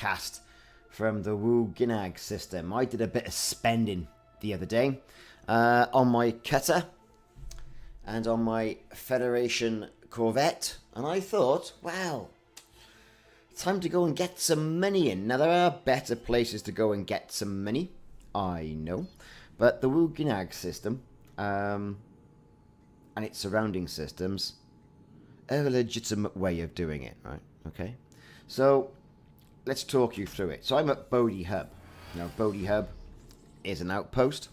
cast from the Wu Gunagi system. I did a bit of spending the other day on my cutter and on my Federation Corvette, and I thought, well, time to go and get some money in. Now, there are better places to go and get some money, I know, but the Wu Gunagi system and its surrounding systems are a legitimate way of doing it, right? Okay, so let's talk you through it. So I'm at Bodhi Hub. Now, Bodhi Hub is an outpost,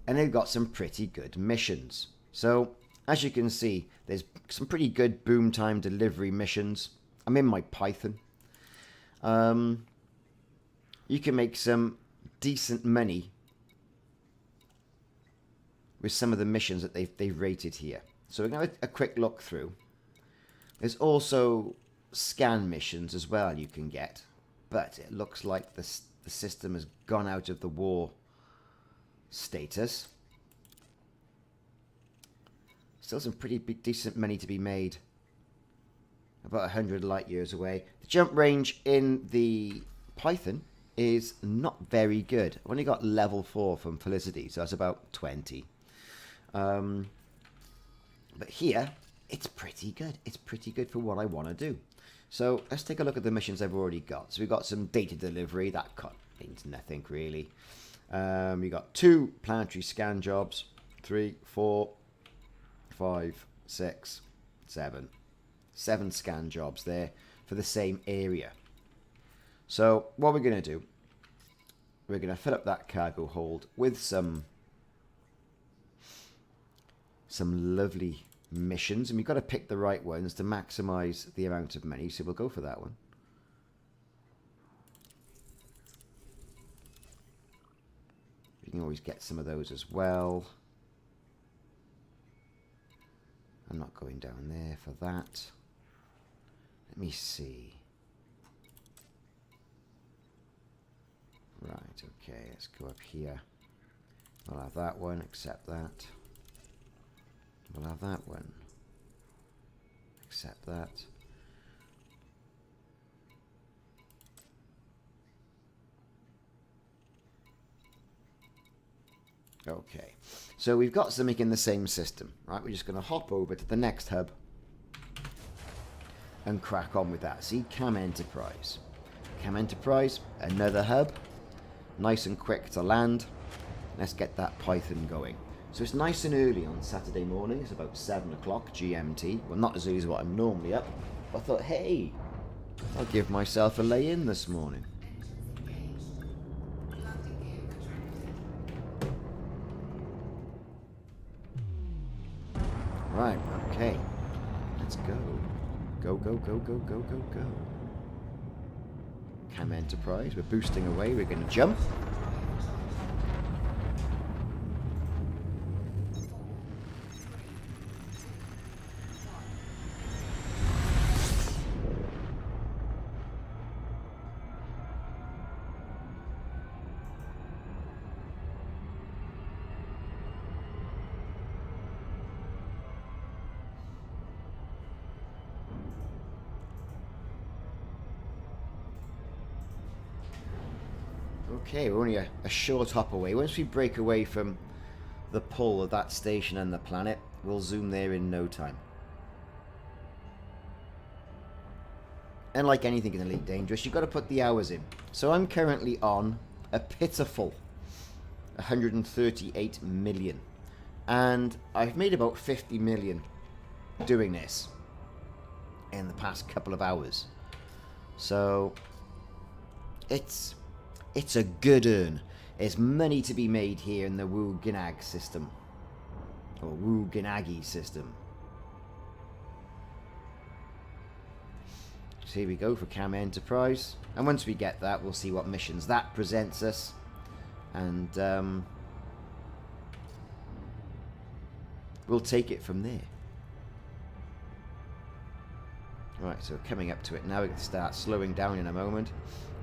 and they've got some pretty good missions. So, as you can see, there's some pretty good boom time delivery missions. I'm in my Python. You can make some decent money with some of the missions that they've rated here. So we're going to have a quick look through. There's also scan missions as well you can get, but it looks like the system has gone out of the war status. Still some pretty big, decent money to be made. About 100 light years away. The jump range in the Python is not very good. I've only got level 4 from Felicity, so that's about 20. But here, it's pretty good. It's pretty good for what I want to do. So let's take a look at the missions I've already got. So we've got some data delivery. That means nothing, really. We got 2 planetary scan jobs. 3, 4, 5, 6, 7. 7 scan jobs there for the same area. So what we're going to do, we're going to fill up that cargo hold with some lovely missions, and we've got to pick the right ones to maximize the amount of money, so we'll go for that one. You can always get some of those as well. I'm not going down there for that. Let me see. Right, okay, let's go up here. We'll have that one, accept that. We'll have that one. Accept that. Okay, so we've got something in the same system, right? We're just going to hop over to the next hub and crack on with that. See, Cam Enterprise. Cam Enterprise, another hub. Nice and quick to land. Let's get that Python going. So it's nice and early on Saturday morning. It's about 7 o'clock GMT. Well, not as early as what I'm normally up. But I thought, hey, I'll give myself a lay-in this morning. Right, okay. Let's go. Go, go, go, go, go, go, go. Cam Enterprise. We're boosting away. We're going to jump. Okay, we're only a short hop away. Once we break away from the pull of that station and the planet, we'll zoom there in no time. And like anything in Elite Dangerous, you've got to put the hours in. So I'm currently on a pitiful 138 million. And I've made about 50 million doing this in the past couple of hours. So it's a good earn. There's money to be made here in the Wu Gunagi system. Or Wu Gunagi system. So here we go for Cam Enterprise. And once we get that, we'll see what missions that presents us. And we'll take it from there. Right, so coming up to it now. We can start slowing down in a moment.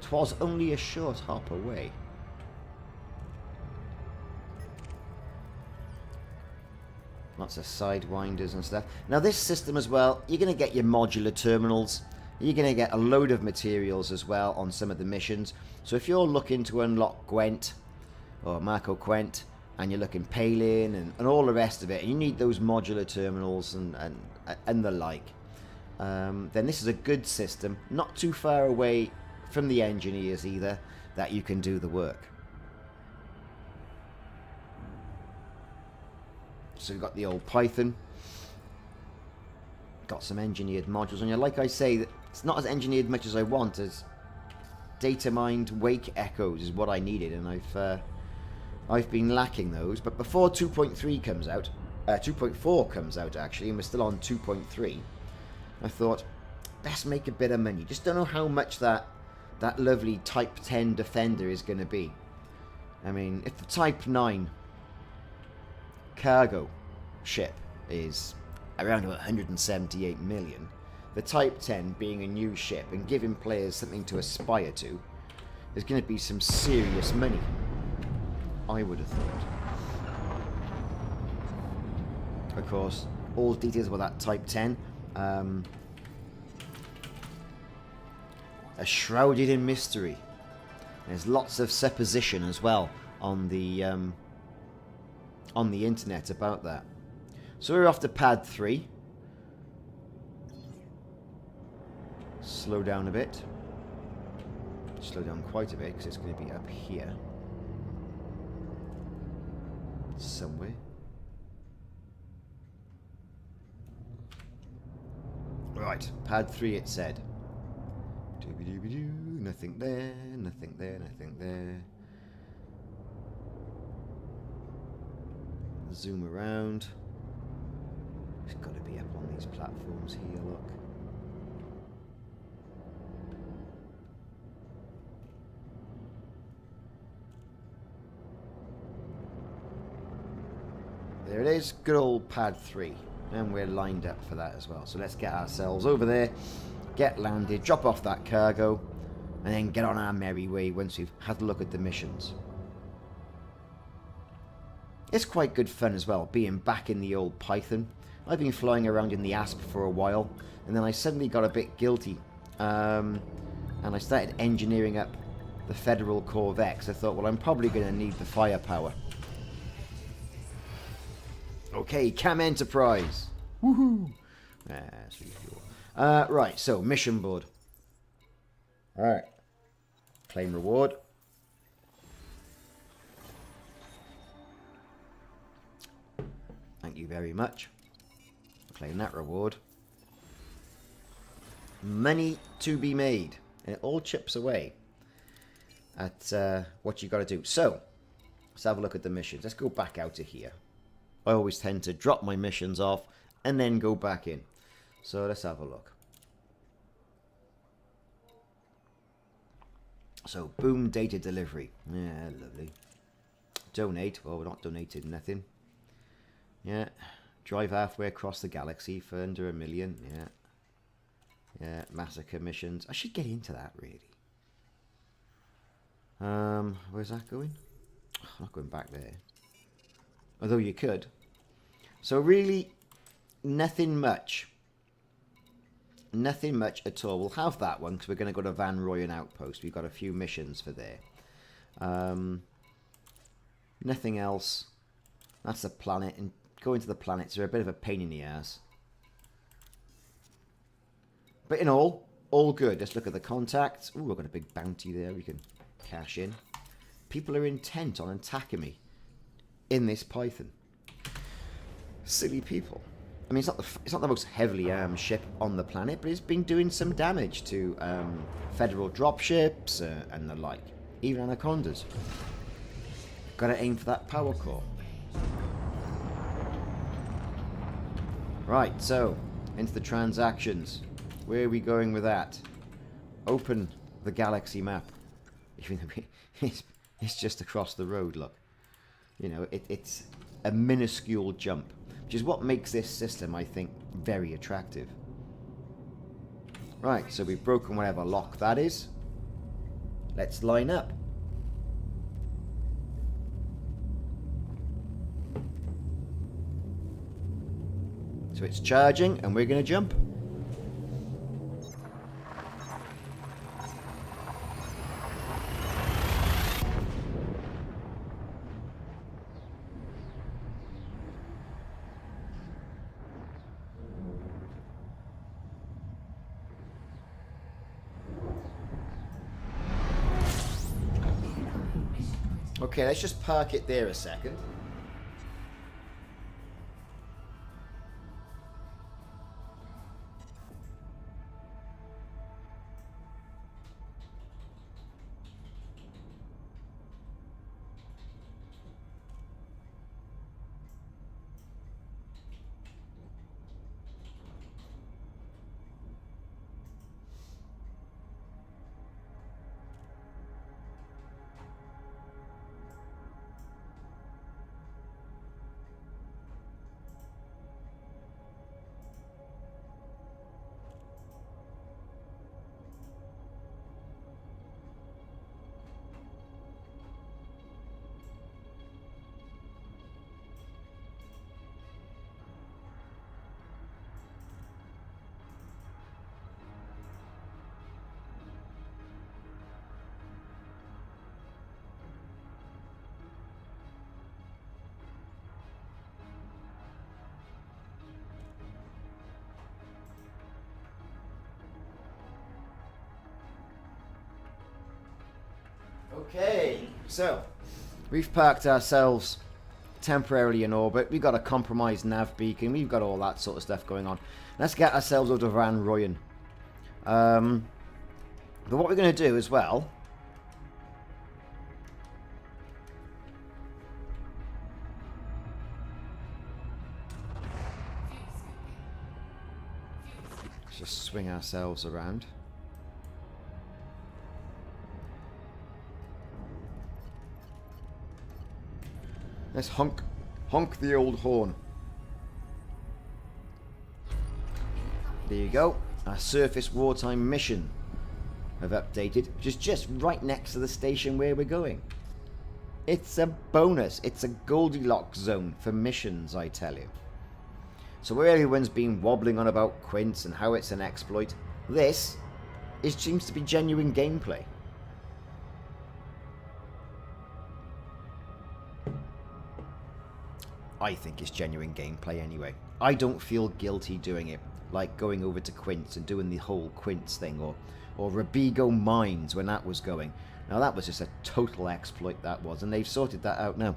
'Twas only a short hop away. Lots of sidewinders and stuff. Now this system as well, you're going to get your modular terminals You're going to get a load of materials as well on some of the missions. So if you're looking to unlock Gwent or Marco Quent, and you're looking Palin and all the rest of it, and you need those modular terminals and the like, then this is a good system, not too far away from the engineers either, that you can do the work. So we've got the old Python, got some engineered modules on here. Like I say, it's not as engineered much as I want, as data mined wake echoes is what I needed, and I've been lacking those. But before 2.3 comes out, 2.4 comes out actually, and we're still on 2.3, I thought, let's make a bit of money. Just don't know how much that lovely Type 10 Defender is going to be. I mean, if the Type 9 cargo ship is around 178 million, the Type 10 being a new ship and giving players something to aspire to is going to be some serious money, I would have thought. Of course, all details about that Type 10 are shrouded in mystery. There's lots of supposition as well on the internet about that. So we're off to pad 3. Slow down a bit. Slow down quite a bit because it's going to be up here somewhere. Right, pad 3 it said. Dooby-dooby-doo, nothing there, nothing there, nothing there. Zoom around. It's got to be up on these platforms here, look. There it is, good old pad 3. And we're lined up for that as well. So let's get ourselves over there, get landed, drop off that cargo, and then get on our merry way once we've had a look at the missions. It's quite good fun as well, being back in the old Python. I've been flying around in the Asp for a while, and then I suddenly got a bit guilty. And I started engineering up the Federal Corvette, 'cause I thought, well, I'm probably going to need the firepower. Okay, Cam Enterprise. Woohoo! Right, so mission board. Alright. Claim reward. Thank you very much. Claim that reward. Money to be made. And it all chips away at what you got to do. So, let's have a look at the missions. Let's go back out of here. I always tend to drop my missions off and then go back in. So let's have a look. So boom, data delivery. Yeah, lovely. Donate. Well, we're not donated nothing. Yeah. Drive halfway across the galaxy for under 1 million. Yeah. Yeah, massacre missions. I should get into that, really. Where's that going? Oh, I'm not going back there. Although you could. So really, nothing much. Nothing much at all. We'll have that one because we're going to go to Van Royen Outpost. We've got a few missions for there. Nothing else. That's a planet. And going to the planets are a bit of a pain in the ass. But in all good. Let's look at the contacts. Ooh, we've got a big bounty there we can cash in. People are intent on attacking me in this Python. Silly people. I mean, it's not the most heavily armed ship on the planet, but it's been doing some damage to federal dropships and the like. Even Anacondas. Got to aim for that power core. Right, so into the transactions. Where are we going with that? Open the galaxy map. Even though it's just across the road. Look. You know, it's a minuscule jump, which is what makes this system, I think, very attractive. Right, so we've broken whatever lock that is. Let's line up. So it's charging, and we're going to jump. Okay, let's just park it there a second. Okay, so we've parked ourselves temporarily in orbit. We've got a compromised nav beacon. We've got all that sort of stuff going on. Let's get ourselves out of Van Royen. But what we're going to do as well... Let's just swing ourselves around. Let's honk the old horn. There you go. Our surface wartime mission have updated, which is just right next to the station where we're going. It's a bonus. It's a Goldilocks zone for missions, I tell you. So where everyone's been wobbling on about Quince and how it's an exploit, this seems to be genuine gameplay. I think it's genuine gameplay anyway. I don't feel guilty doing it, like going over to Quince and doing the whole Quince thing, or Robigo Mines when that was going. Now that was just a total exploit, that was, and they've sorted that out now.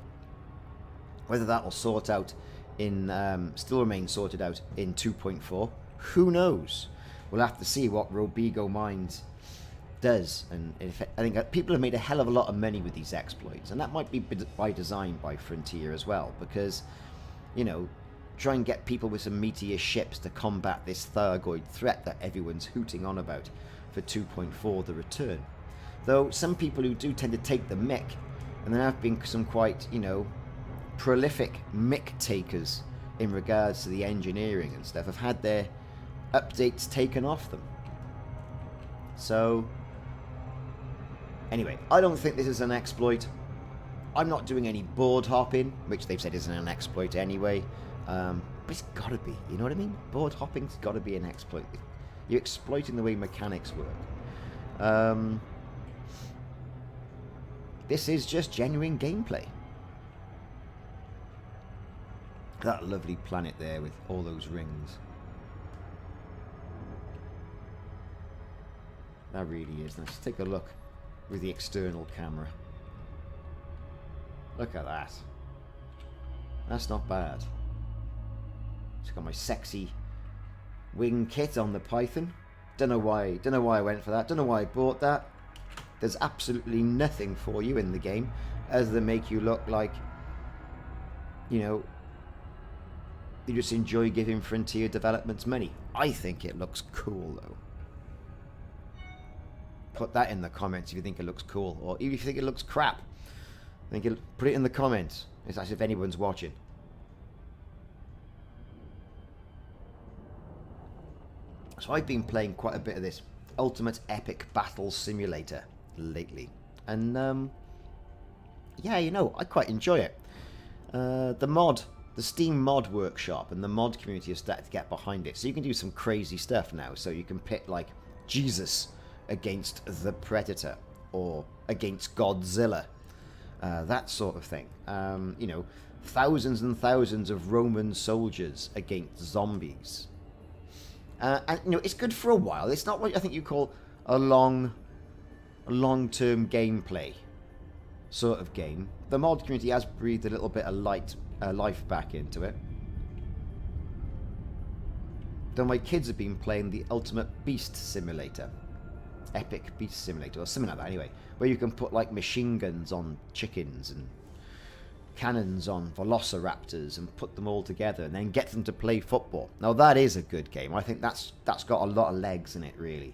Whether that will sort out in, still remain sorted out in 2.4, who knows? We'll have to see what Robigo Mines does, and I think people have made a hell of a lot of money with these exploits, and that might be by design by Frontier as well, because, you know, try and get people with some meteor ships to combat this Thargoid threat that everyone's hooting on about for 2.4 the return. Though some people who do tend to take the mick, and there have been some quite, you know, prolific mick takers in regards to the engineering and stuff, have had their updates taken off them. So anyway, I don't think this is an exploit. I'm not doing any board hopping, which they've said isn't an exploit anyway. But it's got to be, you know what I mean? Board hopping's got to be an exploit. You're exploiting the way mechanics work. This is just genuine gameplay. That lovely planet there with all those rings. That really is. Let's take a look with the external camera. Look at that. That's not bad. Just got my sexy wing kit on the Python. Don't know why I went for that. Don't know why I bought that. There's absolutely nothing for you in the game other than make you look like, you know, you just enjoy giving Frontier Developments money. I think it looks cool though. Put that in the comments if you think it looks cool, or even if you think it looks crap. Put it in the comments. It's as if anyone's watching. So I've been playing quite a bit of this Ultimate Epic Battle Simulator lately, and yeah, you know, I quite enjoy it. The Steam mod workshop and the mod community have started to get behind it, so you can do some crazy stuff now. So you can pit like Jesus against the Predator or against Godzilla, that sort of thing. You know, thousands and thousands of Roman soldiers against zombies. And you know, it's good for a while. It's not what I think you call a long-term gameplay sort of game. The mod community has breathed a little bit of life back into it. Though my kids have been playing the Ultimate Beast Simulator. Epic Beast Simulator, or something like that anyway. Where you can put like machine guns on chickens and cannons on velociraptors and put them all together and then get them to play football. Now that is a good game. I think that's got a lot of legs in it, really.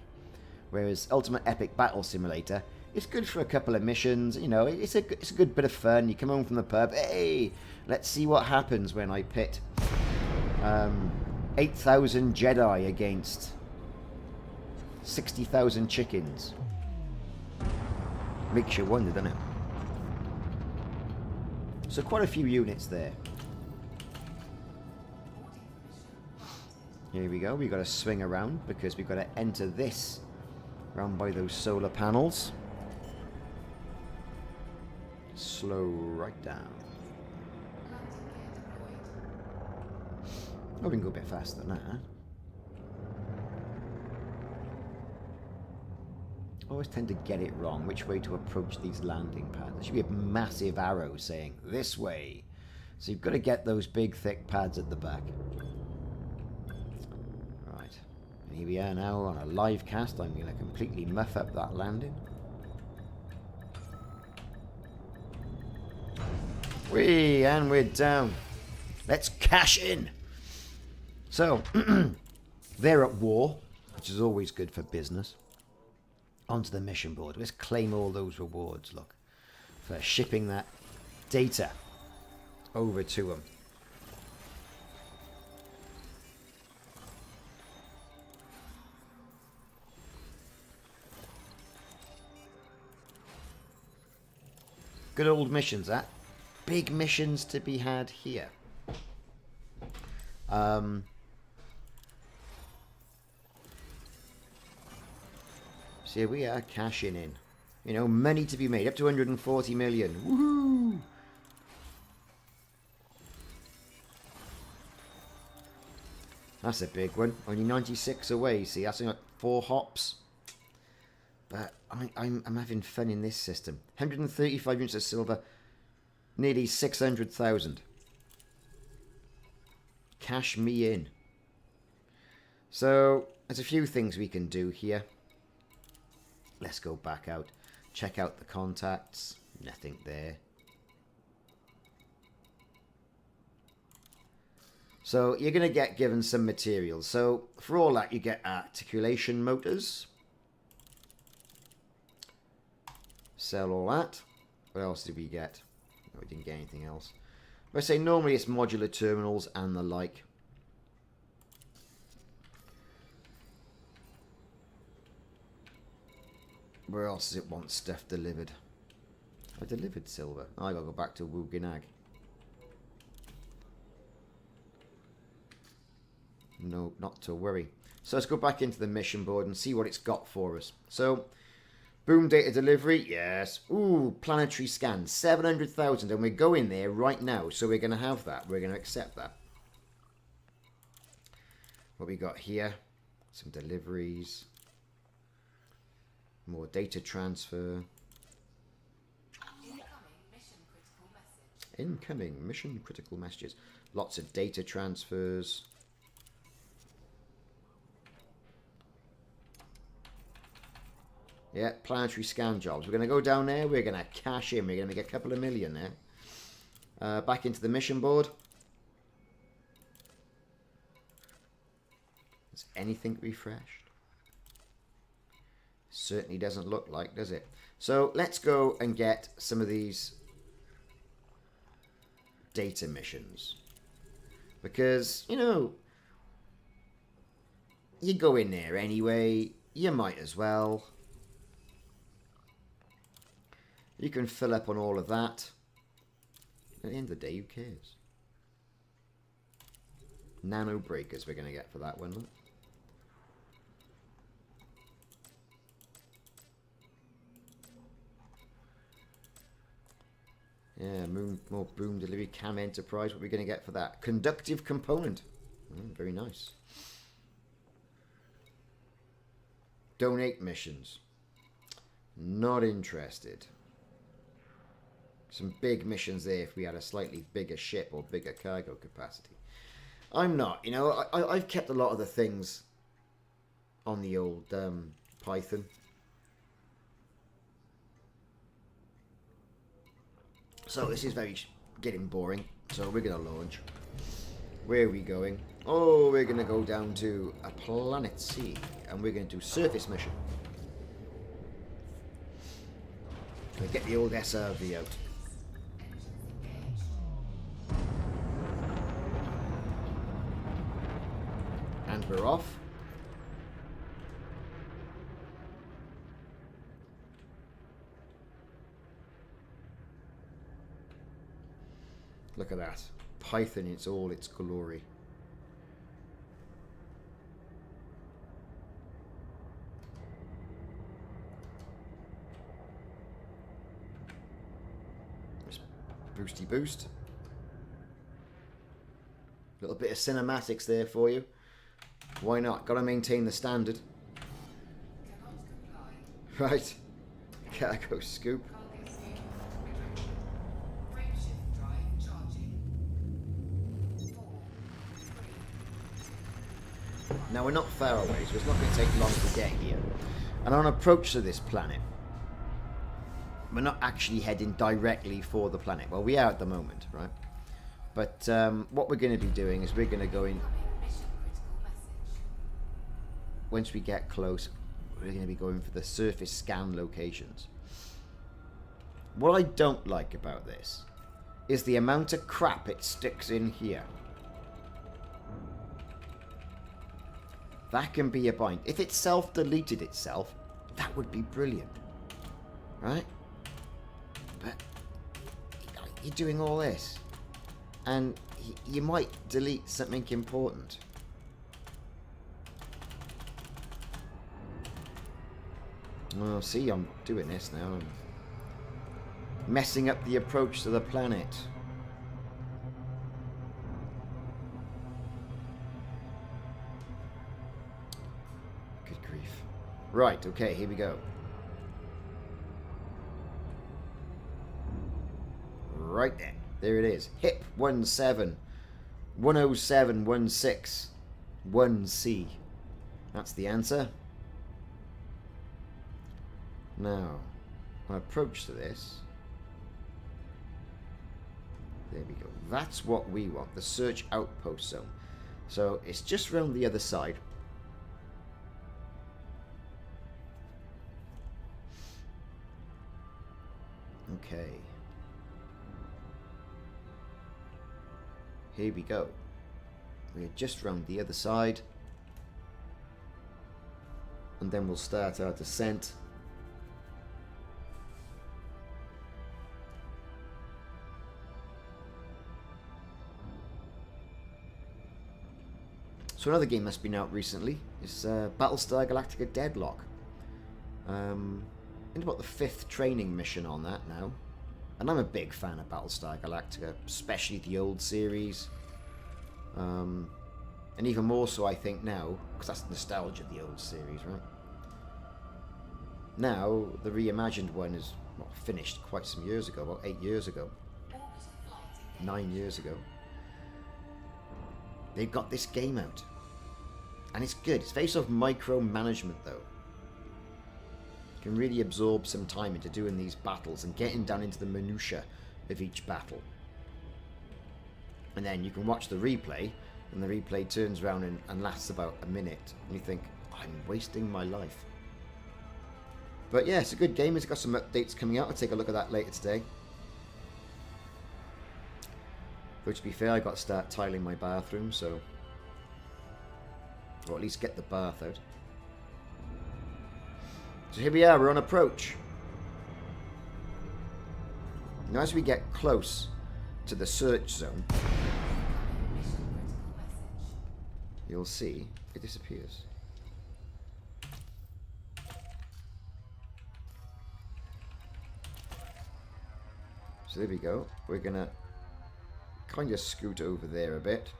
Whereas Ultimate Epic Battle Simulator, it's good for a couple of missions. You know, it's a good bit of fun. You come home from the pub, hey, let's see what happens when I pit 8,000 Jedi against 60,000 chickens. Makes you wonder, doesn't it? So quite a few units there. Here we go. We've got to swing around because we've got to enter this round by those solar panels. Slow right down. Oh, we can go a bit faster than that. I always tend to get it wrong, which way to approach these landing pads. There should be a massive arrow saying, this way. So you've got to get those big, thick pads at the back. Right. And here we are now on a live cast. I'm going to completely muff up that landing. Whee! And we're down. Let's cash in. So, they're at war, which is always good for business. Onto the mission board. Let's claim all those rewards, look, for shipping that data over to them. Good old missions, that. Big missions to be had here. So here we are, cashing in. You know, money to be made, up to 140 million. Woohoo! That's a big one. Only 96 away, see, that's like 4 hops. But I'm having fun in this system. 135 units of silver, nearly 600,000. Cash me in. So, there's a few things we can do here. Let's go back out. Check out the contacts. Nothing there. So you're going to get given some materials. So for all that, you get articulation motors. Sell all that. What else did we get? No, we didn't get anything else. I say normally it's modular terminals and the like. Where else does it want stuff delivered? I delivered silver. Oh, I gotta go back to Wu Gunagi. No, not to worry. So let's go back into the mission board and see what it's got for us. So, boom data delivery, yes. Ooh, planetary scan, 700,000, and we're going there right now. So we're gonna have that. We're gonna accept that. What we got here? Some deliveries. More data transfer. Incoming mission critical messages. Lots of data transfers. Yeah, planetary scan jobs. We're going to go down there. We're going to cash in. We're going to make a couple of million there. Back into the mission board. Is anything refreshed? Certainly doesn't look like, does it? So let's go and get some of these data missions. Because, you know, you go in there anyway. You might as well. You can fill up on all of that. At the end of the day, who cares? Nano breakers we're going to get for that one, look. Yeah, more boom delivery, cam enterprise. What are we going to get for that? Conductive component. Very nice. Donate missions. Not interested. Some big missions there if we had a slightly bigger ship or bigger cargo capacity. I'm not, you know, I've kept a lot of the things on the old Python. So this is getting boring. So we're going to launch. Where are we going? Oh, we're going to go down to a planet C. And we're going to do surface mission. Gonna get the old SRV out. And we're off. Look at that. Python, it's all its glory. Boosty boost. Little bit of cinematics there for you. Why not? Gotta maintain the standard. Right. Cargo scoop. Now we're not far away, so it's not going to take long to get here. And on approach to this planet, we're not actually heading directly for the planet. Well, we are at the moment, right? But what we're going to be doing is we're going to go in. Once we get close, we're going to be going for the surface scan locations. What I don't like about this is the amount of crap it sticks in here. That can be a bind. If it self-deleted itself, that would be brilliant. Right? But you're doing all this. And you might delete something important. Oh, see, I'm doing this now. I'm messing up the approach to the planet. Good grief. Right, okay, here we go. Right there. There it is. HIP 17 10716 1C. That's the answer. Now, an approach to this. There we go. That's what we want. The search outpost zone. So it's just around the other side. Okay. Here we go. We're just round the other side. And then we'll start our descent. So another game that's been out recently is Battlestar Galactica Deadlock. In about the 5th training mission on that now. And I'm a big fan of Battlestar Galactica, especially the old series. And even more so, I think, now, because that's nostalgia of the old series, right? Now, the reimagined one is finished quite some years ago, about 8 years ago. 9 years ago. They've got this game out. And it's good. It's very sort of micromanagement, though. You can really absorb some time into doing these battles and getting down into the minutiae of each battle. And then you can watch the replay, and the replay turns around and lasts about a minute. And you think, I'm wasting my life. But yeah, it's a good game. It's got some updates coming out. I'll take a look at that later today. But to be fair, I got to start tiling my bathroom, so... Or at least get the bath out. So here we are, we're on approach. Now as we get close to the search zone, you'll see it disappears. So there we go. We're gonna kind of scoot over there a bit.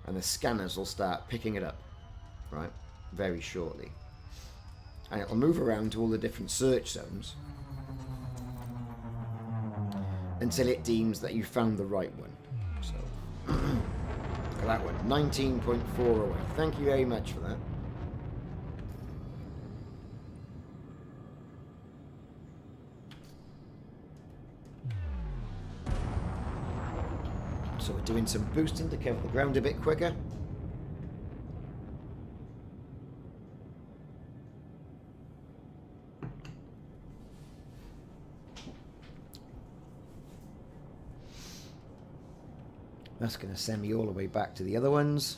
And the scanners will start picking it up, right, very shortly. And it'll move around to all the different search zones. until it deems that you found the right one. So, look at that one. 19.4 away. Thank you very much for that. So we're doing some boosting to cover the ground a bit quicker. That's going to send me all the way back to the other ones.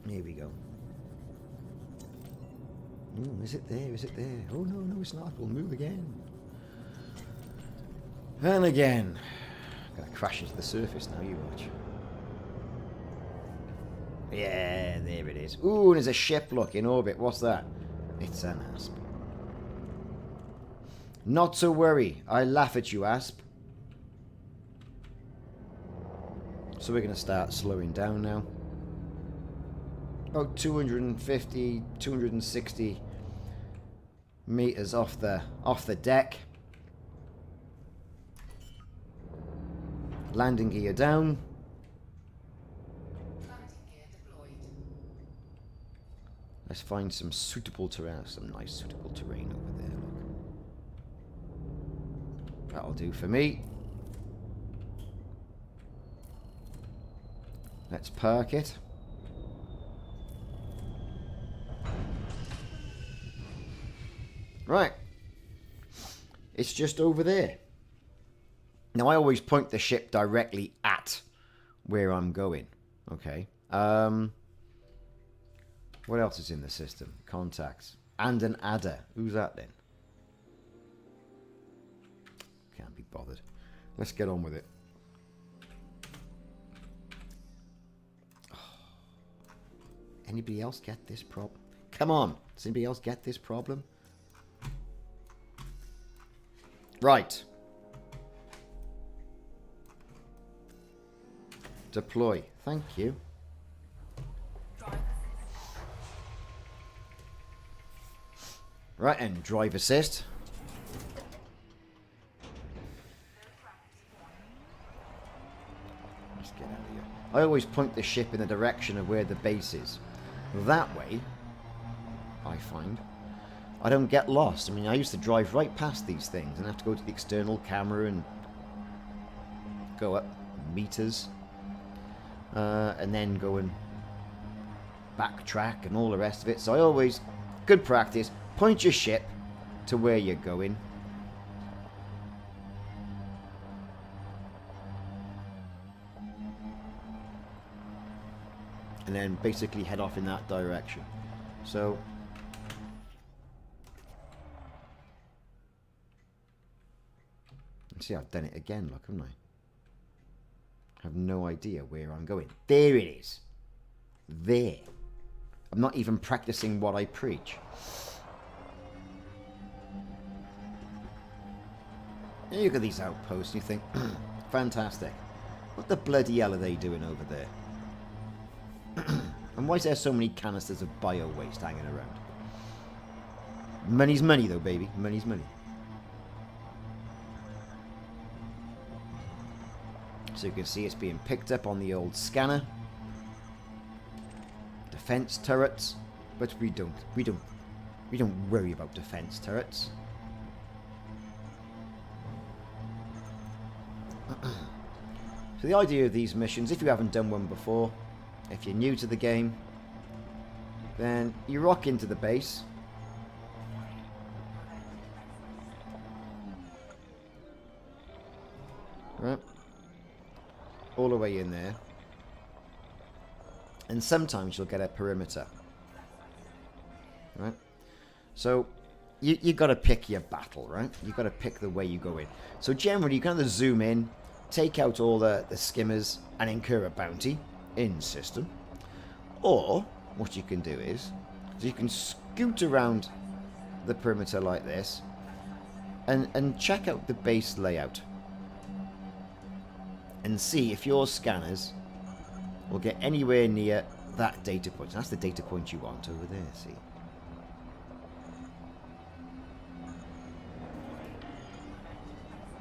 Here we go. Ooh, is it there? Is it there? Oh, no, no, it's not. We'll move again. And again. I'm going to crash into the surface now, you watch. Yeah, there it is. Ooh, there's a ship, look, in orbit. What's that? It's an asp. Not to worry. I laugh at you, asp. So we're going to start slowing down now. About 250, 260 meters off the deck. Landing gear down. Landing gear deployed. Let's find some suitable terrain, some nice suitable terrain over there. Look. That'll do for me. Let's park it. Right. It's just over there. Now, I always point the ship directly at where I'm going. Okay. What else is in the system? Contacts. And an adder. Who's that then? Can't be bothered. Let's get on with it. Oh. Anybody else get this problem? Come on. Does anybody else get this problem? Right. Deploy. Thank you. Right, and drive assist. Let's get out of here. I always point the ship in the direction of where the base is. That way, I find, I don't get lost. I mean, I used to drive right past these things and have to go to the external camera and go up meters. And then go and backtrack and all the rest of it. So I always, good practice, point your ship to where you're going. And then basically head off in that direction. So see, I've done it again, look, haven't I? Have no idea where I'm going. There it is. There. I'm not even practicing what I preach. And you look at these outposts and you think, fantastic. What the bloody hell are they doing over there? And why is there so many canisters of bio waste hanging around? Money's money though, baby. Money's money. So you can see it's being picked up on the old scanner. Defense turrets, but we don't worry about defense turrets. So the idea of these missions, if you haven't done one before, if you're new to the game, then you rock into the base. Right. All the way in there. And sometimes you'll get a perimeter. Right? So, you got to pick your battle, right? You got to pick the way you go in. So generally, you kind of zoom in, take out all the skimmers, and incur a bounty in system. Or, what you can do is, you can scoot around the perimeter like this, and check out the base layout. And see if your scanners will get anywhere near that data point. That's the data point you want over there, see?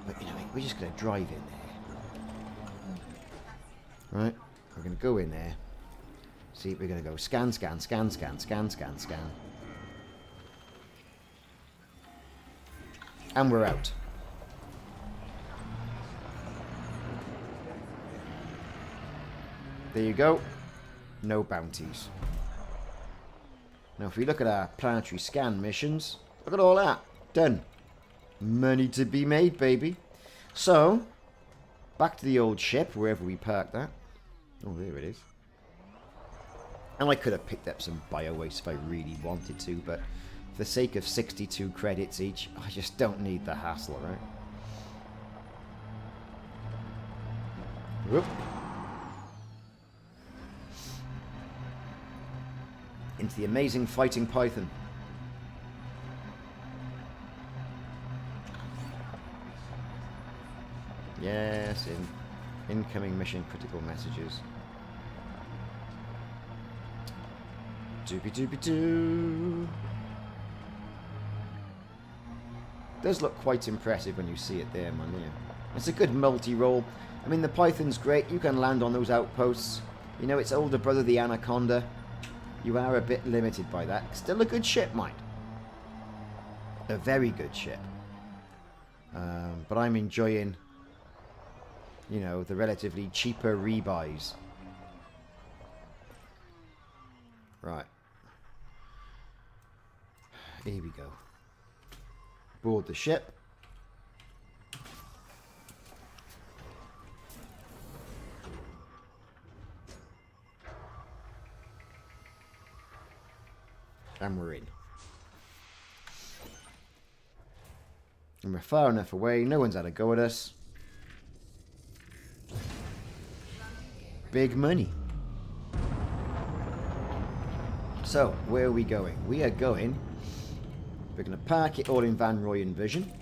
But, you know, we're just going to drive in there. Right? We're going to go in there. See, we're going to go scan, scan, scan, scan, scan, scan, scan. And we're out. There you go. No bounties. Now, if we look at our planetary scan missions, look at all that. Done. Money to be made, baby. So, back to the old ship, wherever we parked that. Oh, there it is. And I could have picked up some bio-waste if I really wanted to, but for the sake of 62 credits each, I just don't need the hassle, right? Whoop. Into the amazing fighting python. Yes, incoming mission critical messages. Doobie doobie doo. Does look quite impressive when you see it there, man. Yeah. It's a good multi-role. I mean, the Python's great. You can land on those outposts. You know, its older brother, the Anaconda. You are a bit limited by that. Still a good ship, mind. A very good ship. But I'm enjoying, you know, the relatively cheaper rebuys. Right. Here we go. Board the ship. And we're in. And we're far enough away. No one's had a go at us. Big money. So, where are we going? We are going... We're going to park it all in Van Royen Vision.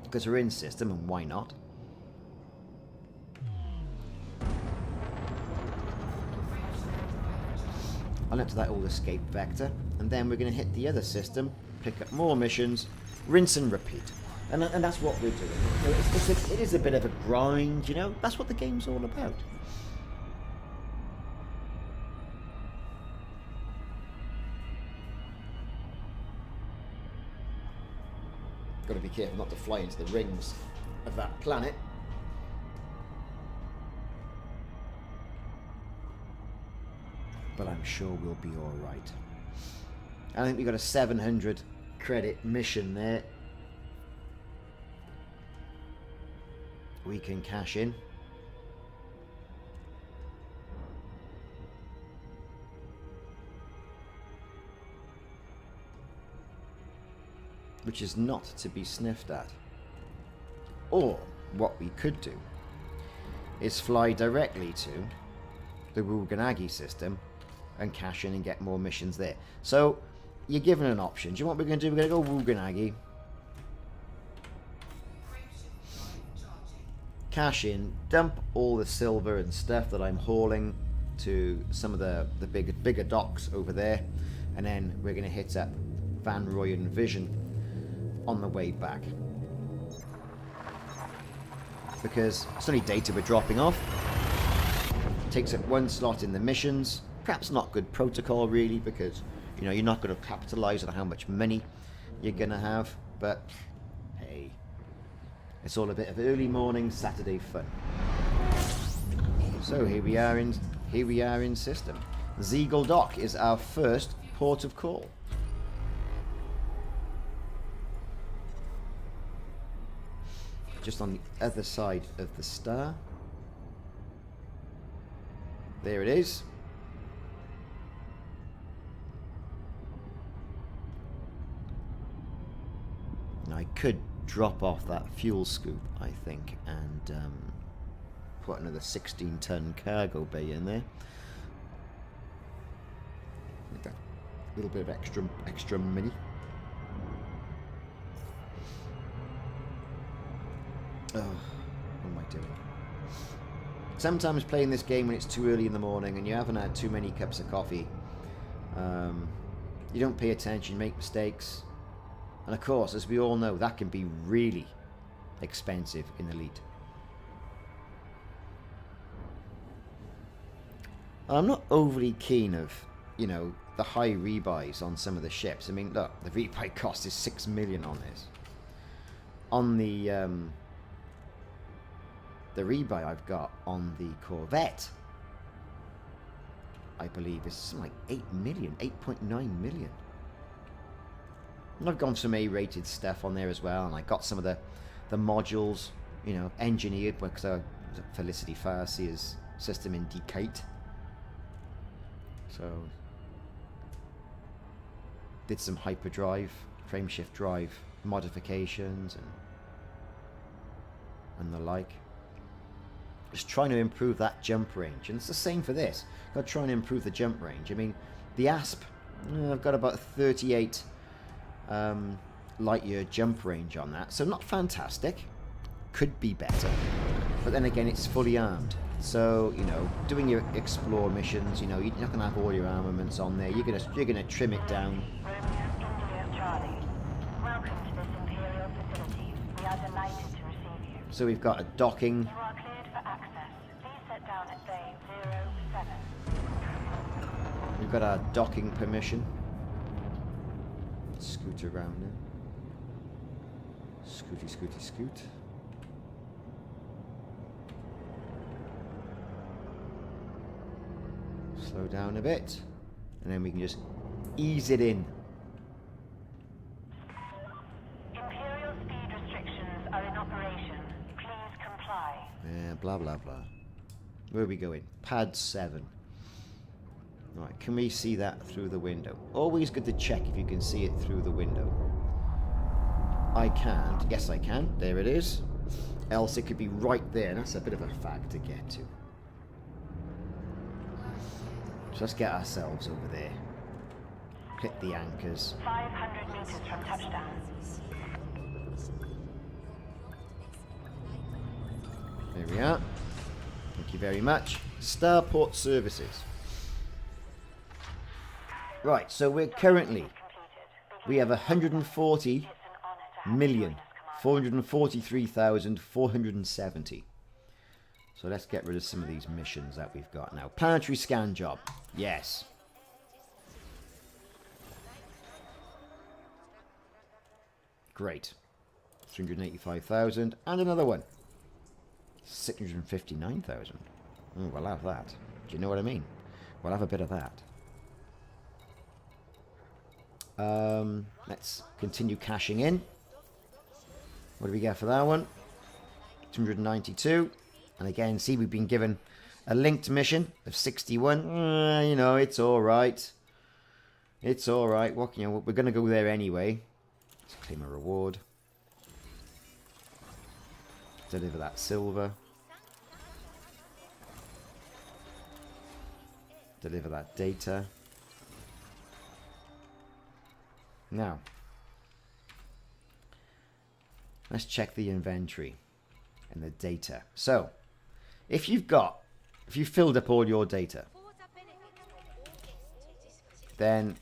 Because we're in system, and why not? I'll enter that old escape vector. And then we're going to hit the other system, pick up more missions, rinse and repeat. And that's what we're doing. You know, it is a bit of a grind, you know? That's what the game's all about. Got to be careful not to fly into the rings of that planet. But I'm sure we'll be alright. I think we got a 700 credit mission there. We can cash in. Which is not to be sniffed at. Or, what we could do is fly directly to the Wu Gunagi system and cash in and get more missions there. So, you're given an option. Do you know what we're going to do? We're going to go Wu Gunagi. Cash in, dump all the silver and stuff that I'm hauling to some of the bigger docks over there. And then we're going to hit up Van Royen Vision on the way back, because it's only data we're dropping off. Takes up one slot in the missions. Perhaps not good protocol really, because you know you're not going to capitalize on how much money you're going to have, but hey, it's all a bit of early morning Saturday fun. So here we are in system. Ziegel Dock is our first port of call. Just on the other side of the star. There it is. Now I could drop off that fuel scoop, I think, and put another 16-ton cargo bay in there. Like that. A little bit of extra money. Oh, what am I doing? Sometimes playing this game when it's too early in the morning and you haven't had too many cups of coffee, you don't pay attention, you make mistakes, And of course, as we all know, that can be really expensive in Elite. I'm not overly keen of, you know, the high rebuys on some of the ships. I mean, look, the rebuy cost is 6 million on this. On the rebuy I've got on the Corvette, I believe, is something like 8 million, 8.9 million. And I've gone for some A-rated stuff on there as well, and I got some of the modules, you know, engineered because I was at Felicity Farseer's system in Decatur. So, did some hyperdrive, frameshift drive modifications and the like. Just trying to improve that jump range, and it's the same for this. Got trying to improve the jump range. I mean, the ASP, I've got about 38 light year jump range on that, so not fantastic. Could be better, but then again, it's fully armed. So, you know, doing your explore missions, you know, you're not going to have all your armaments on there. You're gonna trim it down. Welcome to this Imperial facility. We are delighted to receive you. So we've got a docking. You are cleared for access. Please set down at bay 07. We've got our docking permission. Scoot around now. Scooty, scooty, scoot. Slow down a bit, and then we can just ease it in. Imperial speed restrictions are in operation. Please comply. Yeah, blah blah blah. Where are we going? Pad 7. Right, can we see that through the window? Always good to check if you can see it through the window. I can't. Yes, I can. There it is. Else it could be right there. That's a bit of a fag to get to. So let's get ourselves over there. Hit the anchors. 500 meters from touchdown. There we are. Thank you very much. Starport services. Right, so we have 140,443,470. So let's get rid of some of these missions that we've got now. Planetary scan job. Yes. Great. 385,000. And another one. 659,000. Oh, we'll have that. Do you know what I mean? We'll have a bit of that. Let's continue cashing in. What do we get for that one? 292. And again, see, we've been given a linked mission of 61. You know, it's all right. It's all right. What, you know, we're going to go there anyway. Let's claim a reward. Deliver that silver. Deliver that data. Now, let's check the inventory and the data. So, if you've filled up all your data, then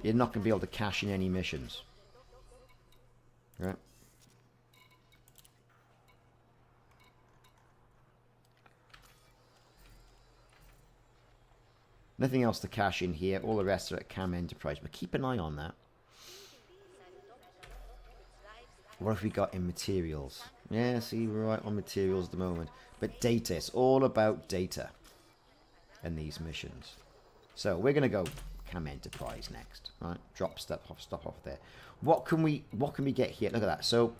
you're not going to be able to cash in any missions. Right? Nothing else to cash in here. All the rest are at Cam Enterprise. But keep an eye on that. What have we got in materials? Yeah, see, we're right on materials at the moment. But data, it's all about data and these missions. So we're going to go Cam Enterprise next. Right? Drop stop off there. What can we get here? Look at that. So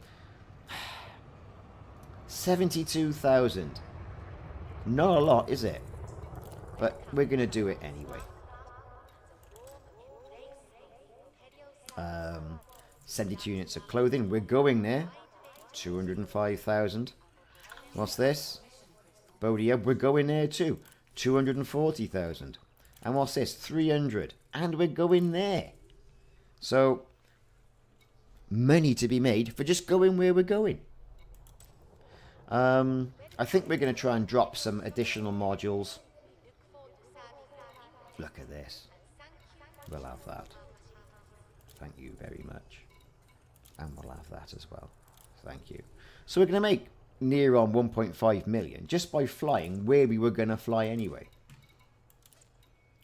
72,000. Not a lot, is it? But we're going to do it anyway. 72 units of clothing. We're going there. 205,000. What's this? Bodia. We're going there too. 240,000. And what's this? 300. And we're going there. So, money to be made for just going where we're going. I think we're going to try and drop some additional modules. Look at this. We'll have that. Thank you very much. And we'll have that as well. Thank you. So we're going to make near on 1.5 million just by flying where we were going to fly anyway.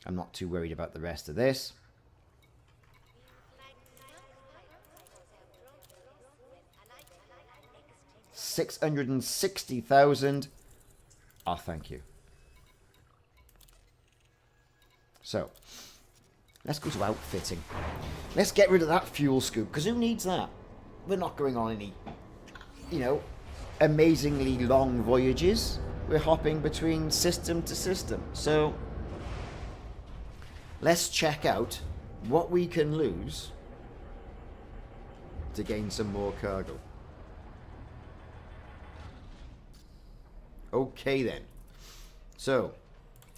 I'm not too worried about the rest of this. 660,000. Oh, thank you. So, let's go to outfitting. Let's get rid of that fuel scoop, because who needs that? We're not going on any, you know, amazingly long voyages. We're hopping between system to system. So, let's check out what we can lose to gain some more cargo. Okay then. So,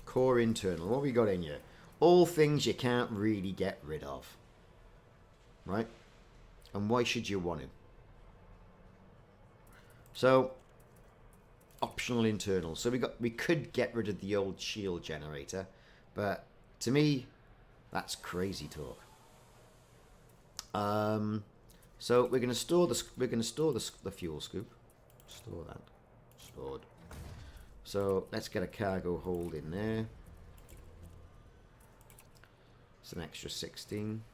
core internal. What we got in here? All things you can't really get rid of. Right? And why should you want to? So, optional internal. So we could get rid of the old shield generator, but to me, that's crazy talk. So we're going to store the fuel scoop. Store that. Stored. So let's get a cargo hold in there. It's an extra 16.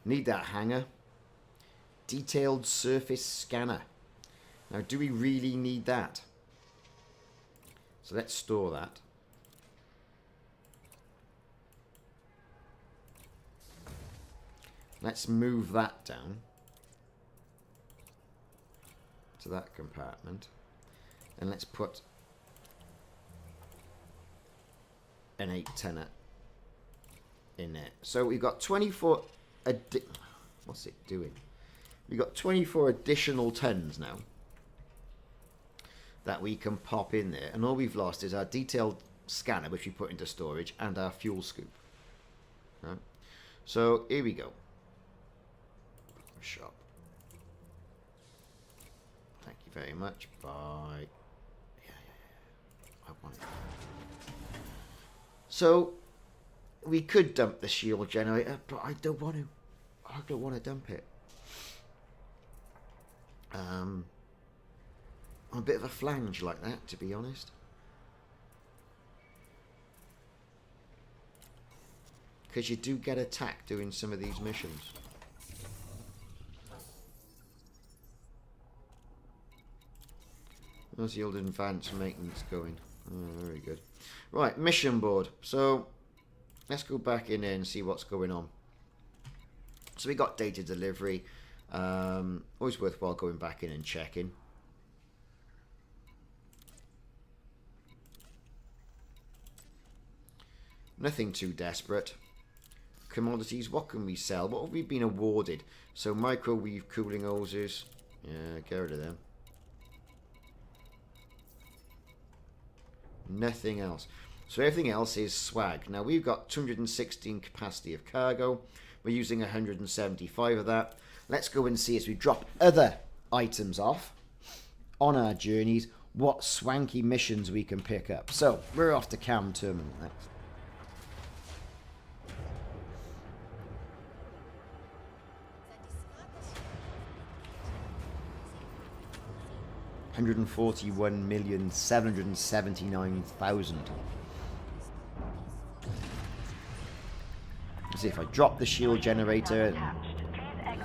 Need that hangar. Detailed surface scanner. Now, do we really need that? So let's store that. Let's move that down to that compartment. And let's put an 8-10er in there. So we've got 24... What's it doing? We've got 24 additional tons now that we can pop in there. And all we've lost is our detailed scanner, which we put into storage, and our fuel scoop. Right? So here we go. Shop. Thank you very much. Bye. Yeah. I want it. So we could dump the shield generator, but I don't want to. I don't want to dump it. I'm a bit of a flange like that, to be honest. Because you do get attacked doing some of these missions. How's the old advanced maintenance going? Oh, very good. Right, mission board. So, let's go back in there and see what's going on. So we got data delivery. Always worthwhile going back in and checking. Nothing too desperate. Commodities, what can we sell? What have we been awarded? So microwave cooling hoses. Yeah, get rid of them. Nothing else. So everything else is swag. Now we've got 216 capacity of cargo. We're using 175 of that. Let's go and see as we drop other items off on our journeys what swanky missions we can pick up. So we're off to Cam Terminal next. $141,779,000. As if I drop the shield generator,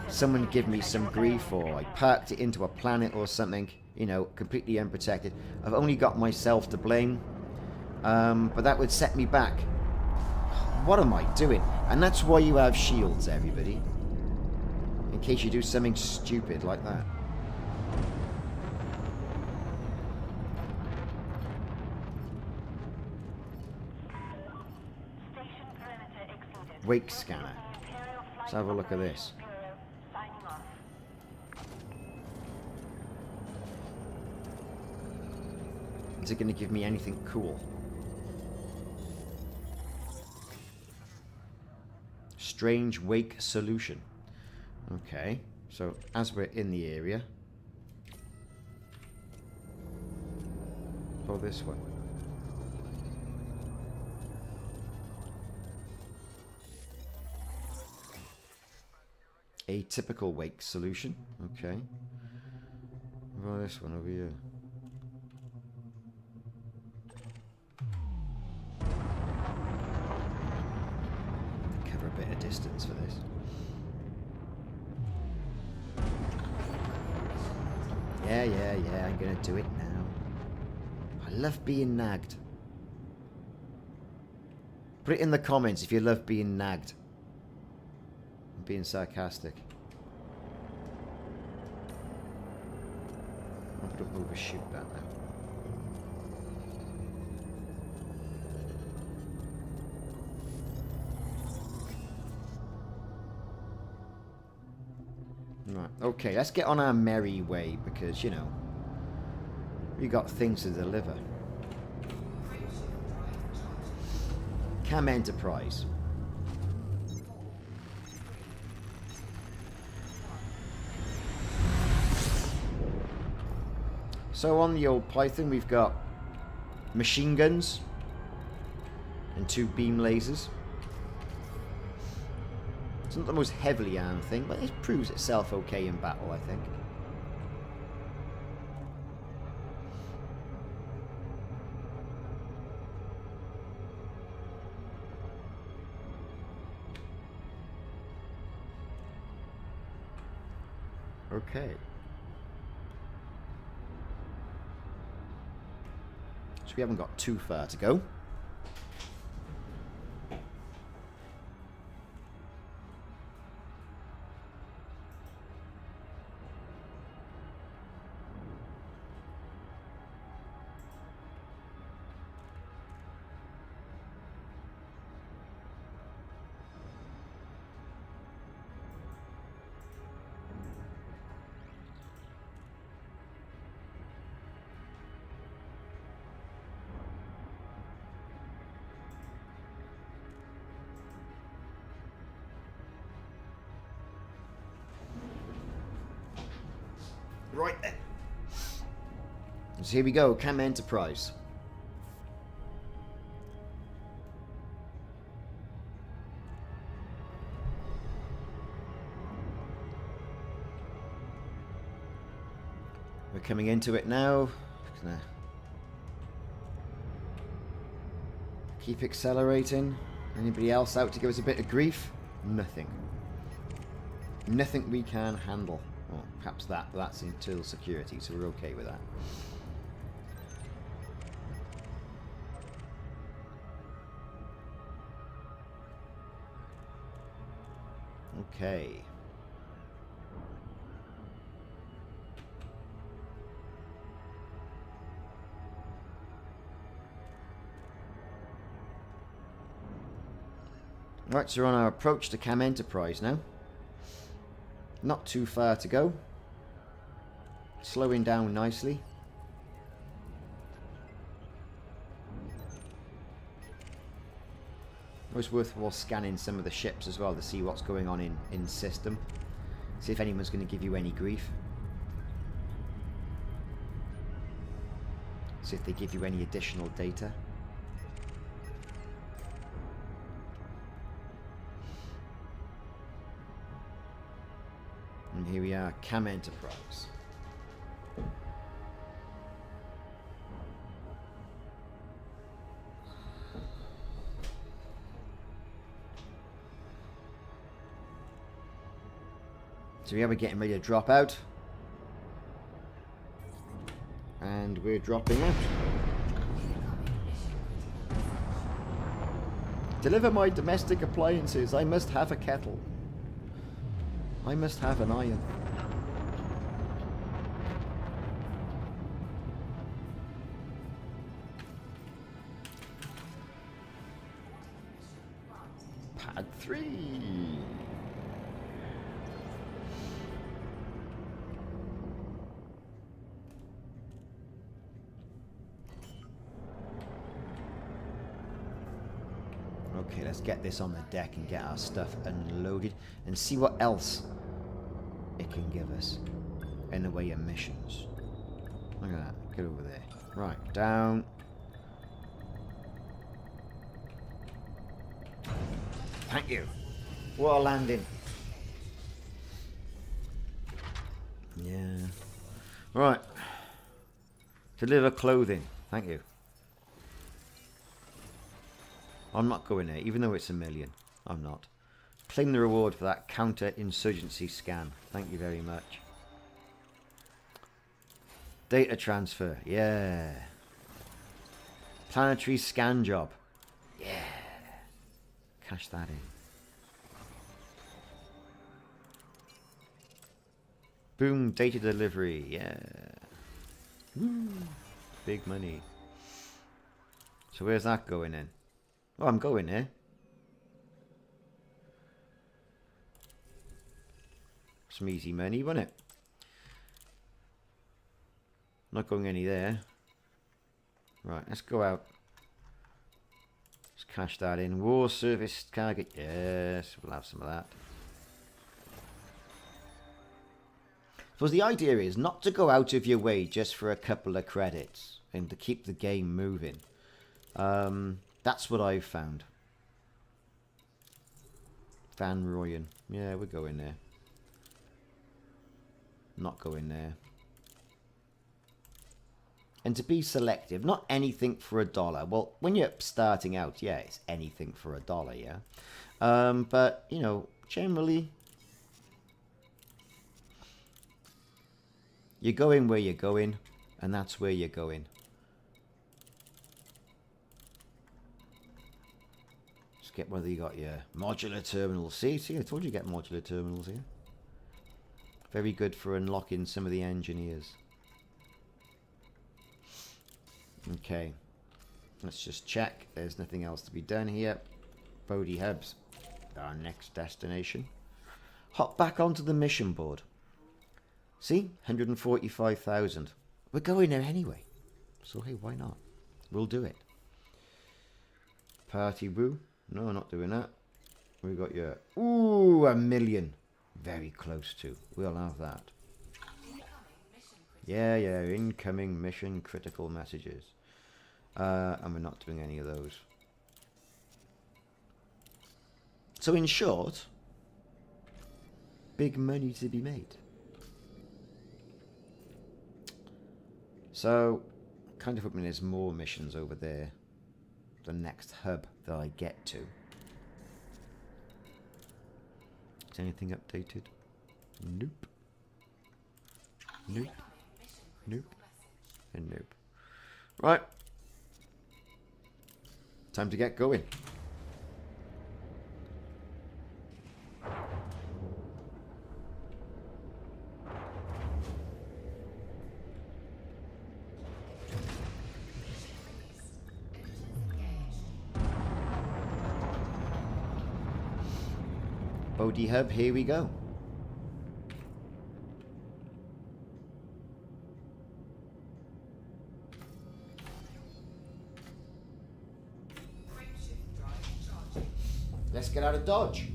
someone give me some grief, or I parked it into a planet or something, you know, completely unprotected. I've only got myself to blame, but that would set me back. What am I doing? And that's why you have shields, everybody, in case you do something stupid like that. Wake scanner. Let's have a look at this. Is it going to give me anything cool? Strange wake solution. Okay, so as we're in the area. Oh, this one. A typical wake solution. Okay. What about this one over here? Cover a bit of distance for this. Yeah, I'm gonna do it now. I love being nagged. Put it in the comments if you love being nagged. I'm being sarcastic. I hope I don't overshoot that now. Right, okay, let's get on our merry way because, you know, we got things to deliver. Cam Enterprise. So on the old Python we've got machine guns and 2 beam lasers. It's not the most heavily armed thing, but it proves itself okay in battle, I think. Okay. So we haven't got too far to go. Right then. So here we go, Cam Enterprise. We're coming into it now. Gonna keep accelerating. Anybody else out to give us a bit of grief? Nothing. Nothing we can handle. Well, perhaps that's internal security, so we're okay with that. Okay. Right, so we're on our approach to Cam Enterprise now. Not too far to go. Slowing down nicely. Always worthwhile scanning some of the ships as well to see what's going on in system. See if anyone's going to give you any grief. See if they give you any additional data. And here we are, Cam Enterprise. So yeah, we're getting ready to drop out. And we're dropping out. Deliver my domestic appliances. I must have a kettle. I must have an iron. Pad 3. Okay, let's get this on the deck and get our stuff unloaded and see what else it can give us in the way of missions. Look at that. Get over there. Right, down. Thank you. What a landing. Right. Deliver clothing. Thank you. I'm not going there, even though it's 1 million. I'm not. Claim the reward for that counter-insurgency scan. Thank you very much. Data transfer. Yeah. Planetary scan job. Yeah. Cash that in. Boom. Data delivery. Yeah. Woo. Big money. So where's that going in? Oh, I'm going there. Some easy money, wasn't it? Not going any there. Right, let's go out. Let's cash that in. War service target. Yes, we'll have some of that. So the idea is not to go out of your way just for a couple of credits and to keep the game moving. That's what I've found. Van Royen. Yeah, we're going there. Not going there. And to be selective, not anything for $1. Well, when you're starting out, yeah, it's anything for $1, yeah. But, you know, generally, you're going where you're going, and that's where you're going. Just get whether you got your modular terminals. See, I told you get modular terminals here. Very good for unlocking some of the engineers. Okay. Let's just check. There's nothing else to be done here. Bodhi Hubs. Our next destination. Hop back onto the mission board. See? 145,000. We're going there anyway. So hey, why not? We'll do it. Party Wu. No, not doing that. We got your... Ooh, 1 million. Very close to. We'll have that. Yeah, incoming mission critical messages. And we're not doing any of those. So in short, big money to be made. So, kind of hoping there's more missions over there. The next hub that I get to. Is anything updated? Nope. Nope. Nope. And nope. Right. Time to get going. Bodhi Hub, here we go. Let's get out of Dodge.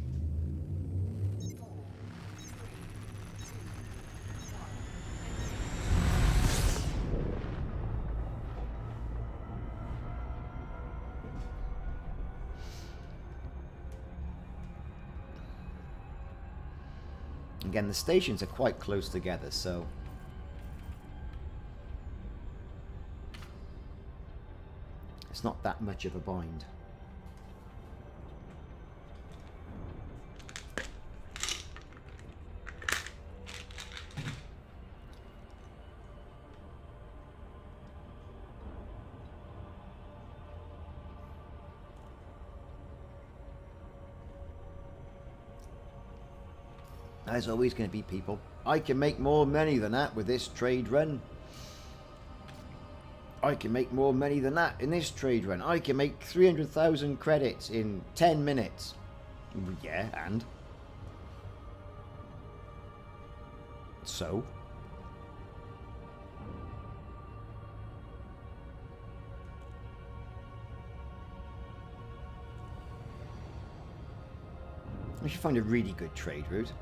Again, the stations are quite close together, so it's not that much of a bind. There's always going to be people. I can make more money than that with this trade run. I can make more money than that in this trade run. I can make 300,000 credits in 10 minutes. Yeah, and? So? You should find a really good trade route.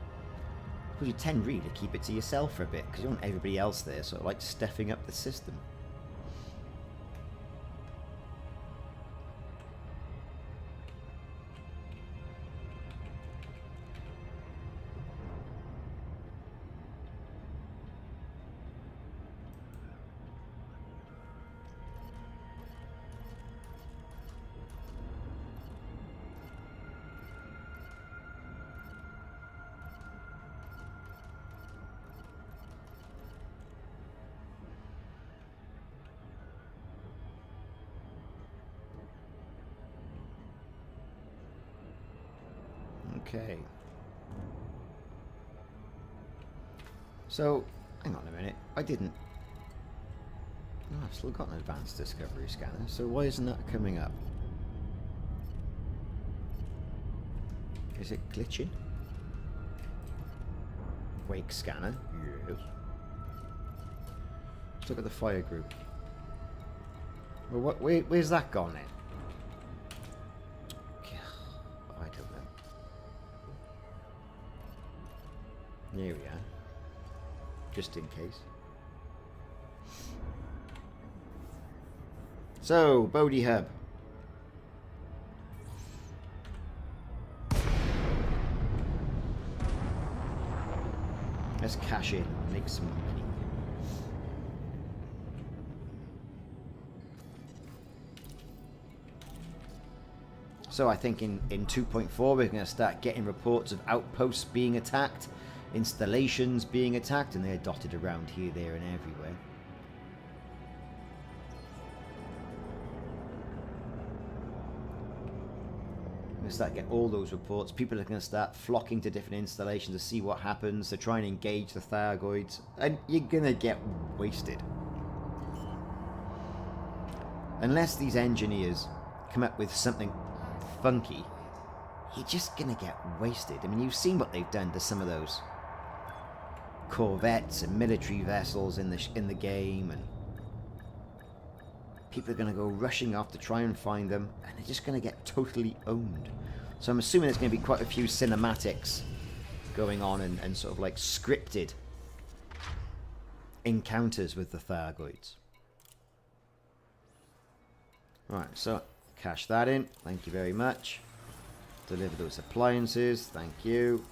Because you tend really to keep it to yourself for a bit, because you want everybody else there sort of like stuffing up the system. Okay. So, hang on a minute. I didn't... No, I've still got an advanced discovery scanner, so why isn't that coming up? Is it glitching? Wake scanner? Yes. Let's look at the fire group. Well, where's that gone then? I don't know. There we are. Just in case. So, Bodhi Hub. Let's cash in, make some money. So I think in 2.4 we're going to start getting reports of outposts being attacked, installations being attacked, and they're dotted around here, there and everywhere. We're going to start getting all those reports. People are going to start flocking to different installations to see what happens, to try and engage the Thargoids, and you're going to get wasted. Unless these engineers come up with something funky, you're just gonna get wasted. I mean, you've seen what they've done to some of those corvettes and military vessels in the game, and people are gonna go rushing off to try and find them, and they're just gonna get totally owned. So I'm assuming there's gonna be quite a few cinematics going on and sort of like scripted encounters with the Thargoids. Right, so cash that in. Thank you very much. Deliver those appliances. Thank you.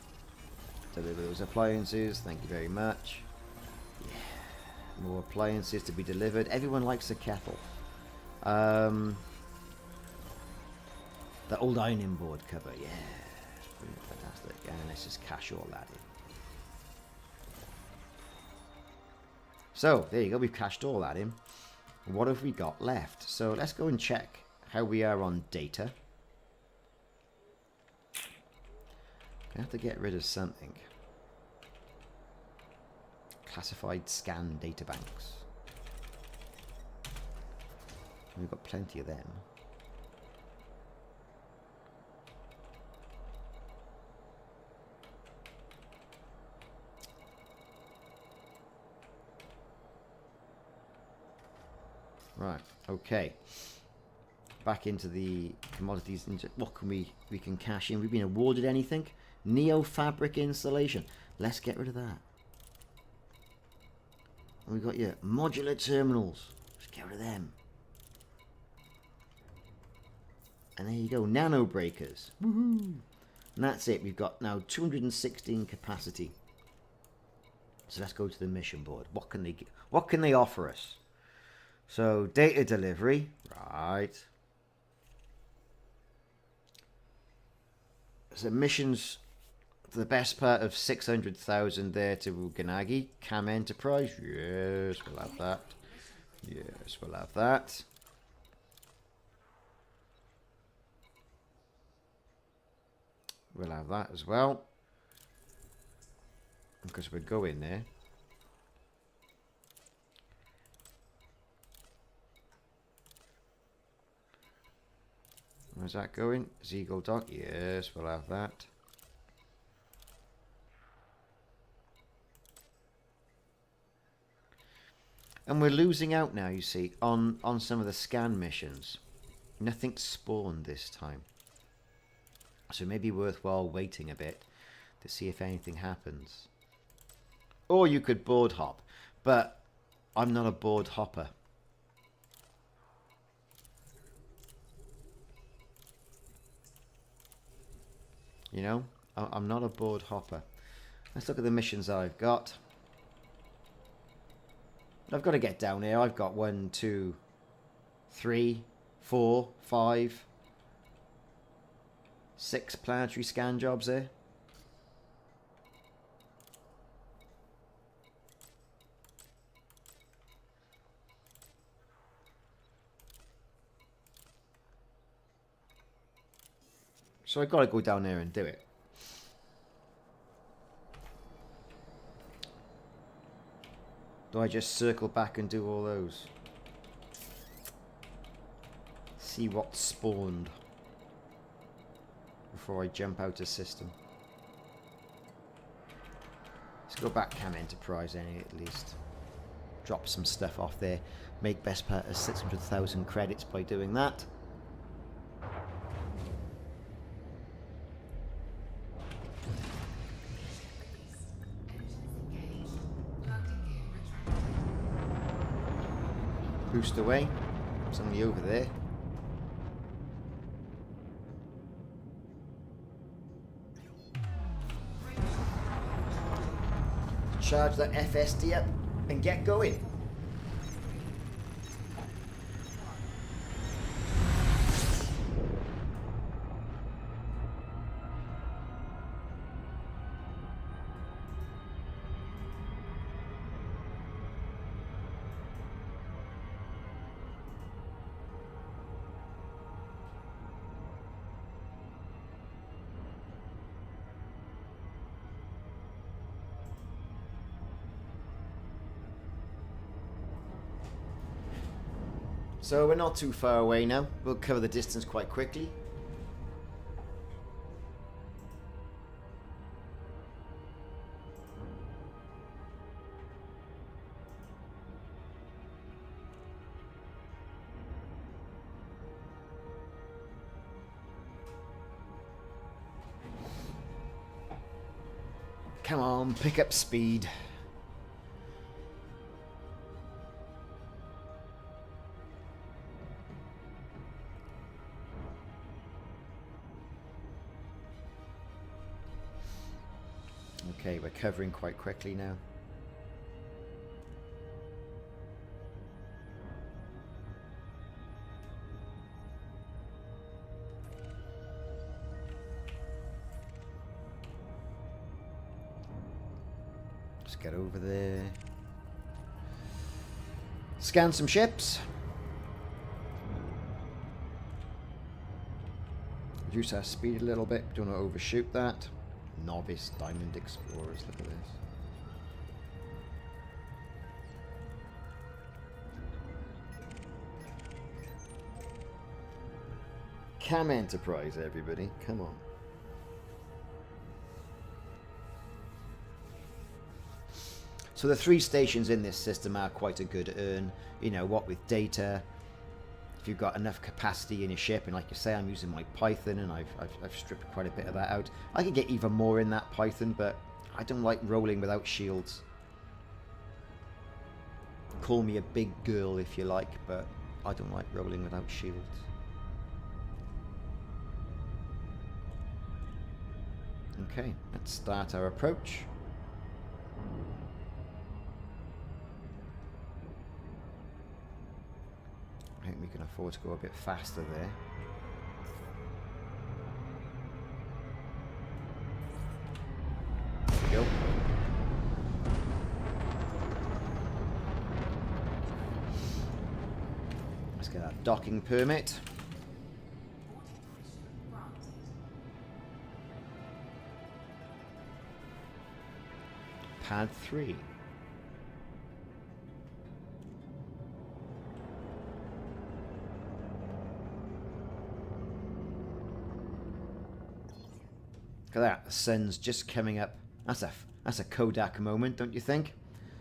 Deliver those appliances. Thank you very much. Yeah. More appliances to be delivered. Everyone likes a kettle. The old ironing board cover. Yeah. Brilliant, fantastic. And let's just cash all that in. So, there you go. We've cashed all that in. What have we got left? So let's go and check how we are on data. I have to get rid of something. Classified scan data banks. We've got plenty of them. Right, okay. Back into the commodities. What can we can cash in? We've been awarded anything? Neo fabric installation. Let's get rid of that. And we've got your modular terminals. Let's get rid of them. And there you go, nano breakers. Woohoo! And that's it. We've got now 216 capacity. So let's go to the mission board. What can they offer us? So data delivery, right. So missions, the best part of 600,000 there to Wu Gunagi. Cam Enterprise, yes, we'll have that. Yes, we'll have that. We'll have that as well. Because we'll go in there. Where's that going? Zeagle Dock, yes, we'll have that. And we're losing out now, you see, on some of the scan missions. Nothing spawned this time. So it may be worthwhile waiting a bit to see if anything happens. Or you could board hop, but I'm not a board hopper. You know, I'm not a board hopper. Let's look at the missions I've got. I've got to get down here. I've got 1, 2, 3, 4, 5, 6 planetary scan jobs there. So I've got to go down there and do it. Do I just circle back and do all those? See what spawned before I jump out of system. Let's go back Cam Enterprise at least. Drop some stuff off there. Make best part of 600,000 credits by doing that. Boost away. Somebody over there. Charge that FSD up and get going. So we're not too far away now. We'll cover the distance quite quickly. Come on, pick up speed. Okay, we're covering quite quickly now. Let's get over there. Scan some ships. Reduce our speed a little bit. Don't want to overshoot that. Novice Diamond Explorers, look at this. Cam Enterprise, everybody, come on. So the 3 stations in this system are quite a good earn, you know, what with data. If you've got enough capacity in your ship, and like you say, I'm using my Python, and I've stripped quite a bit of that out. I could get even more in that Python, but I don't like rolling without shields. Call me a big girl if you like, but I don't like rolling without shields. Okay, let's start our approach. I think we can afford to go a bit faster there. There we go. Let's get our docking permit. Pad 3. Look at that, the sun's just coming up. That's a Kodak moment, don't you think?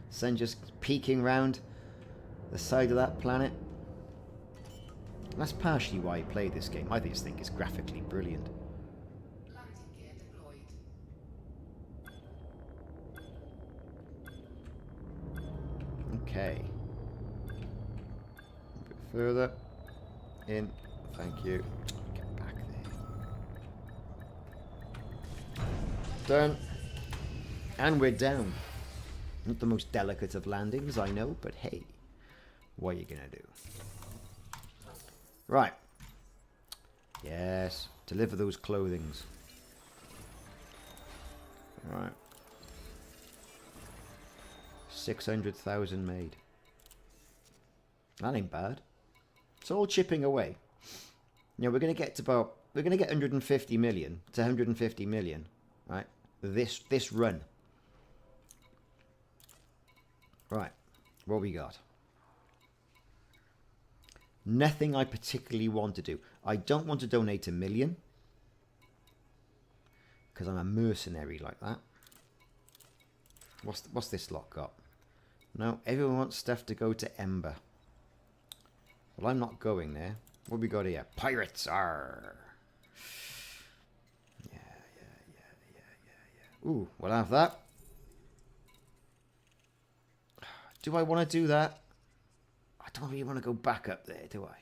Sun just peeking round the side of that planet. And that's partially why I play this game. I just think it's graphically brilliant. Landing gear deployed. Okay. A bit further. In. Thank you. Get back there. Done. And we're down. Not the most delicate of landings, I know, but hey, what are you gonna do? Right. Yes. Deliver those clothings. Alright. 600,000 made. That ain't bad. It's all chipping away. You know, we're gonna get 150 million to 150 million, right? This run. Right. What we got? Nothing I particularly want to do. I don't want to donate 1 million. Because I'm a mercenary like that. What's this lot got? No, everyone wants stuff to go to Ember. Well, I'm not going there. What we got here? Pirates! Arr! Yeah. Ooh, we'll have that. Do I want to do that? I don't really want to go back up there, do I?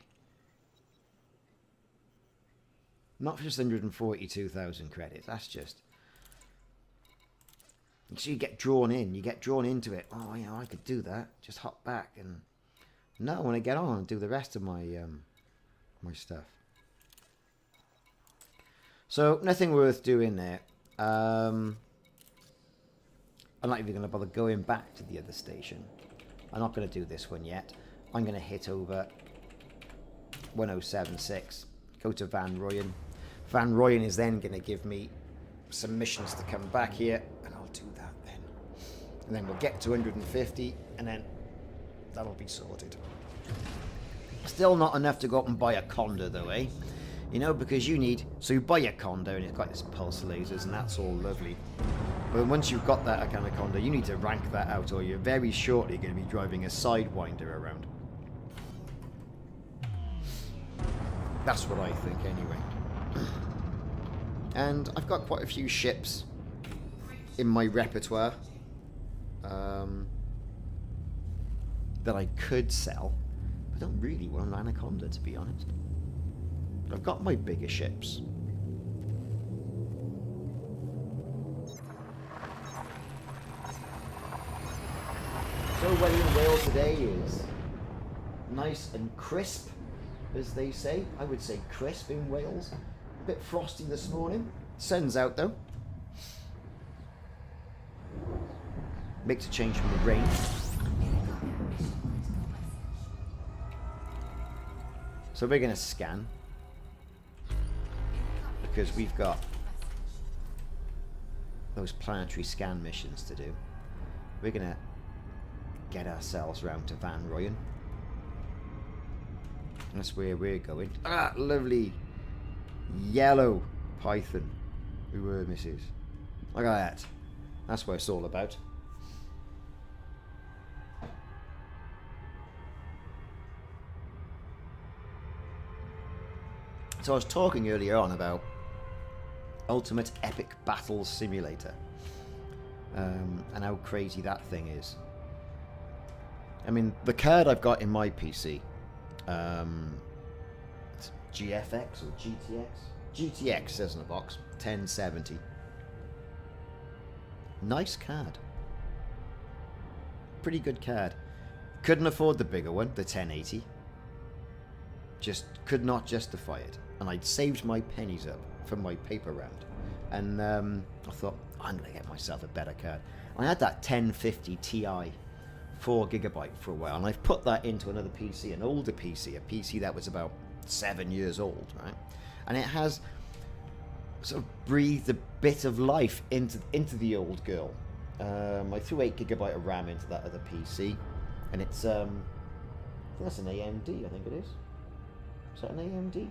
Not for just 142,000 credits. That's just... So you get drawn in. You get drawn into it. Oh, you know, I could do that. Just hop back and... No, I want to get on and do the rest of my my stuff. So, nothing worth doing there. I'm not even going to bother going back to the other station. I'm not going to do this one yet. I'm going to hit over 1076. Go to Van Royen. Van Royen is then going to give me some missions to come back here. And I'll do that then. And then we'll get to 150. And then that'll be sorted. Still not enough to go up and buy a Conda though, eh? You know, because you need... So you buy a Conda and it's got this pulse lasers and that's all lovely. But once you've got that kind of Conda, you need to rank that out or you're very shortly going to be driving a Sidewinder around. That's what I think anyway. And I've got quite a few ships in my repertoire that I could sell. I don't really want an Anaconda, to be honest. But I've got my bigger ships. So weather in Wales today is nice and crisp, as they say. I would say crisp in Wales. A bit frosty this morning. Sun's out though. Makes a change from the rain. So we're going to scan. Because we've got those planetary scan missions to do. We're going to get ourselves round to Van Royen. That's where we're going. Ah, lovely yellow python. Who were misses? Look at that. That's what it's all about. So I was talking earlier on about Ultimate Epic Battle Simulator. And how crazy that thing is. I mean, the card I've got in my PC, it's GFX or GTX? GTX says in the box, 1070. Nice card. Pretty good card. Couldn't afford the bigger one, the 1080. Just could not justify it. And I'd saved my pennies up from my paper round. And I thought, I'm going to get myself a better card. I had that 1050 Ti 4GB for a while, and I've put that into another PC, an older PC, a PC that was about 7 years old, right? And it has sort of breathed a bit of life into the old girl. I threw 8GB of RAM into that other PC, and it's I think that's an AMD, I think it is. Is that an AMD?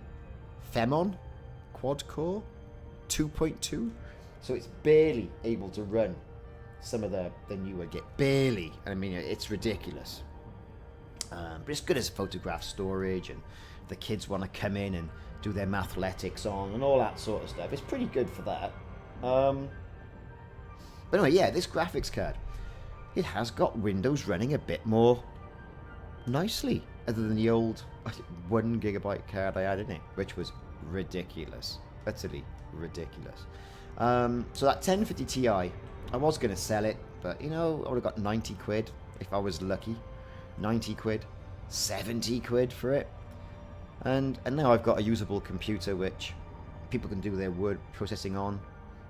Femon quad core 2.2, so it's barely able to run some of the newer get barely. I mean, it's ridiculous. But it's good as photograph storage, and the kids want to come in and do their mathletics on and all that sort of stuff. It's pretty good for that. But anyway, yeah, this graphics card, it has got Windows running a bit more nicely, other than the old 1GB card I had in it, which was ridiculous, utterly ridiculous. So that 1050 Ti, I was going to sell it, but you know, I would have got 90 quid if I was lucky. 90 quid, 70 quid for it. And now I've got a usable computer which people can do their word processing on,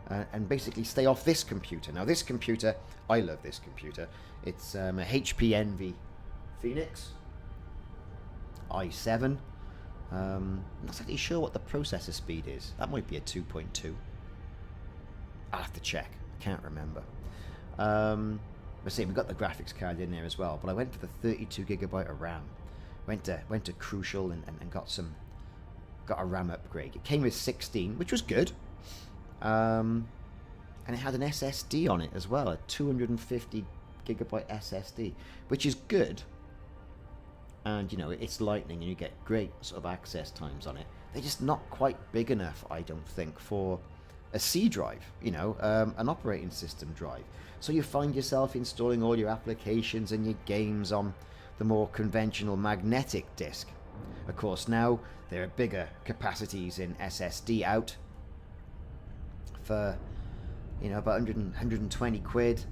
and basically stay off this computer. Now this computer, I love this computer. It's a HP Envy Phoenix i7. I'm not exactly sure what the processor speed is. That might be a 2.2. I'll have to check. I can't remember. I say we got the graphics card in there as well, but I went for the 32GB of RAM. Went to Crucial and got a RAM upgrade. It came with 16, which was good. And it had an SSD on it as well, a 250GB SSD, which is good. And you know, it's lightning and you get great sort of access times on it. They're just not quite big enough, I don't think, for a C drive, you know, an operating system drive. So you find yourself installing all your applications and your games on the more conventional magnetic disk. Of course, now there are bigger capacities in SSD out for, you know, about 120 quid.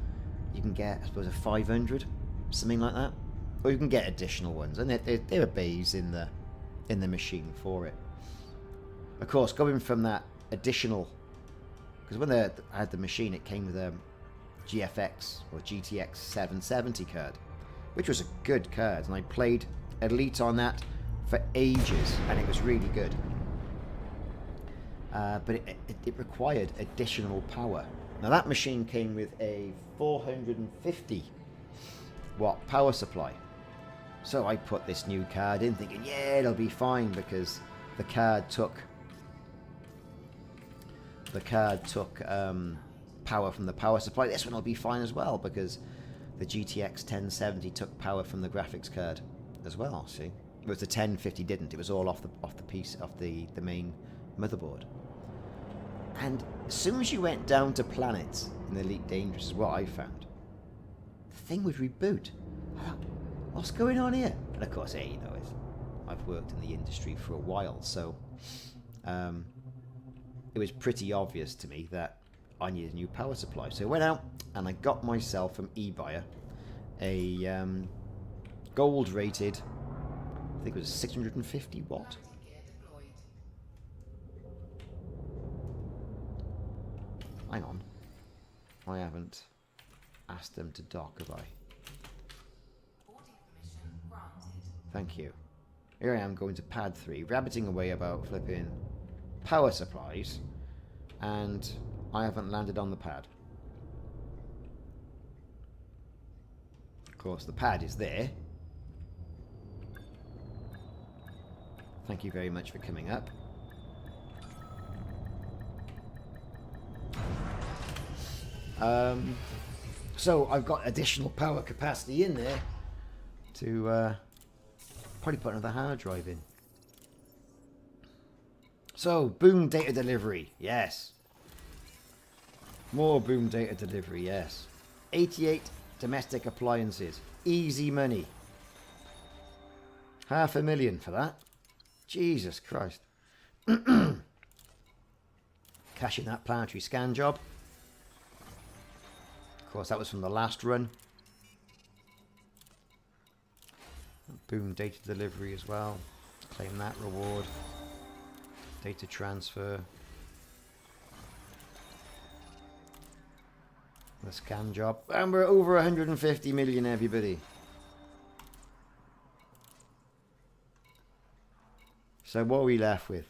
You can get, I suppose, a 500, something like that. Or you can get additional ones, and there are bays in the machine for it. Of course, going from that additional, because when I had the machine, it came with a GFX or GTX 770 card, which was a good card, and I played Elite on that for ages, and it was really good. But it required additional power. Now that machine came with a 450 watt power supply. So I put this new card in thinking, yeah, it'll be fine, because the card took power from the power supply. This one will be fine as well, because the GTX 1070 took power from the graphics card as well. See, whereas the 1050 didn't. It was all off the main motherboard. And as soon as you went down to planets in Elite Dangerous, is what I found, the thing would reboot. I thought, what's going on here? And of course, you know, I've worked in the industry for a while, so it was pretty obvious to me that I needed a new power supply. So I went out and I got myself from eBuyer a gold-rated, I think it was 650 watt. Landing gear deployed. Hang on, I haven't asked them to dock, have I? Boarding permission granted. Thank you. Here I am going to pad 3, rabbiting away about flipping power supplies, and I haven't landed on the pad. Of course, the pad is there. Thank you very much for coming up. So I've got additional power capacity in there to probably put another hard drive in. So, boom data delivery, yes. More boom data delivery, yes. 88 domestic appliances, easy money. $500,000 for that. Jesus Christ. Cashing that planetary scan job. Of course, that was from the last run. Boom data delivery as well. Claim that reward. Data transfer. The scan job. And we're over 150 million, everybody. So what are we left with?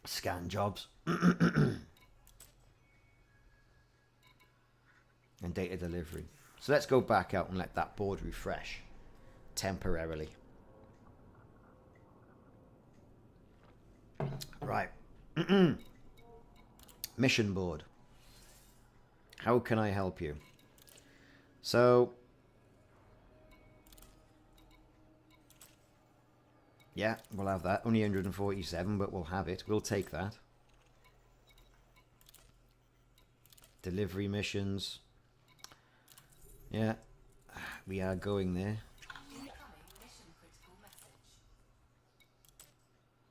Scan jobs. And data delivery. So let's go back out and let that board refresh temporarily. Right. Mission board. How can I help you? So, yeah, we'll have that. Only 147, but we'll have it. We'll take that. Delivery missions. Yeah, we are going there. Incoming mission critical message.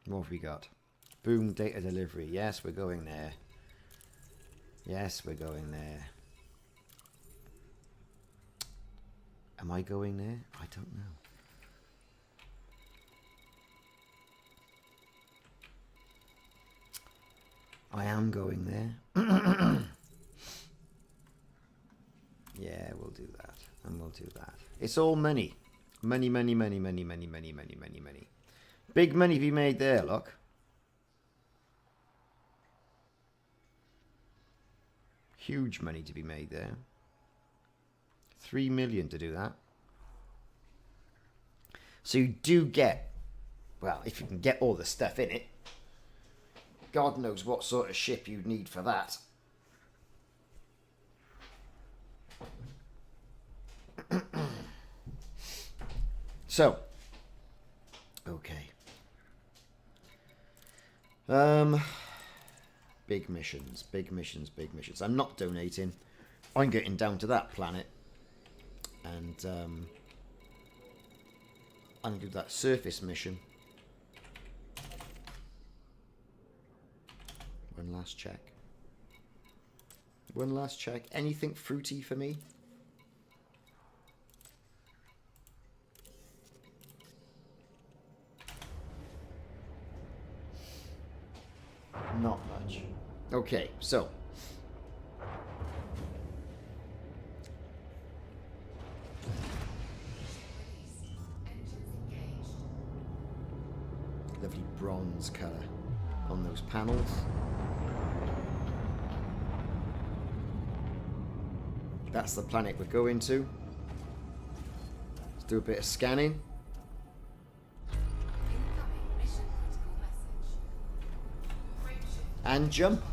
What have we got? Boom data delivery. Yes, we're going there. Yes, we're going there. Am I going there? I don't know. I am going there. Yeah, we'll do that. And we'll do that. It's all money. Money, money, money, money, money, money, money, money, money. Big money to be made there, look. Huge money to be made there. 3 million to do that. So you do get, well, if you can get all the stuff in it, God knows what sort of ship you'd need for that. So, okay. Big missions, big missions, big missions. I'm not donating. I'm getting down to that planet. And I'm going to do that surface mission. One last check. One last check. Anything fruity for me? Not much. Okay, so. Lovely bronze colour on those panels. That's the planet we're going to. Let's do a bit of scanning. Incoming mission critical message. Frameshift And jump.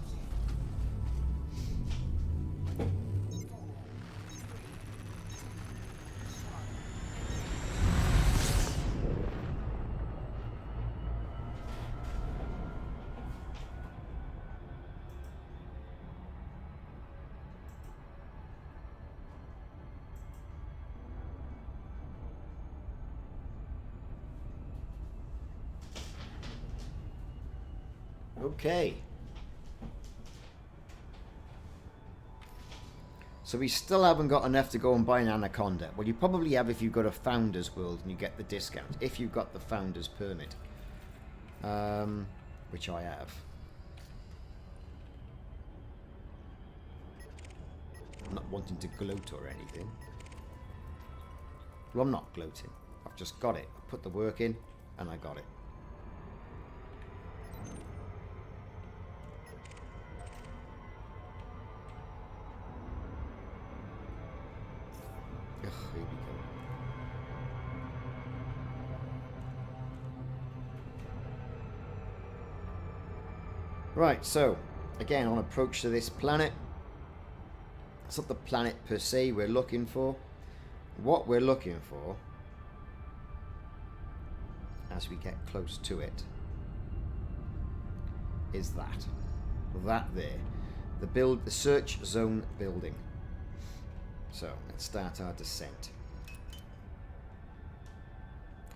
Okay. So we still haven't got enough to go and buy an Anaconda. Well, you probably have if you've got a Founders World and you get the discount. If you've got the Founders Permit. Which I have. I'm not wanting to gloat or anything. Well, I'm not gloating. I've just got it. I put the work in and I got it. Ugh, here we go. Right, so again on approach to this planet. It's not the planet per se we're looking for. What we're looking for, as we get close to it, is that. That there. The search zone building. So let's start our descent.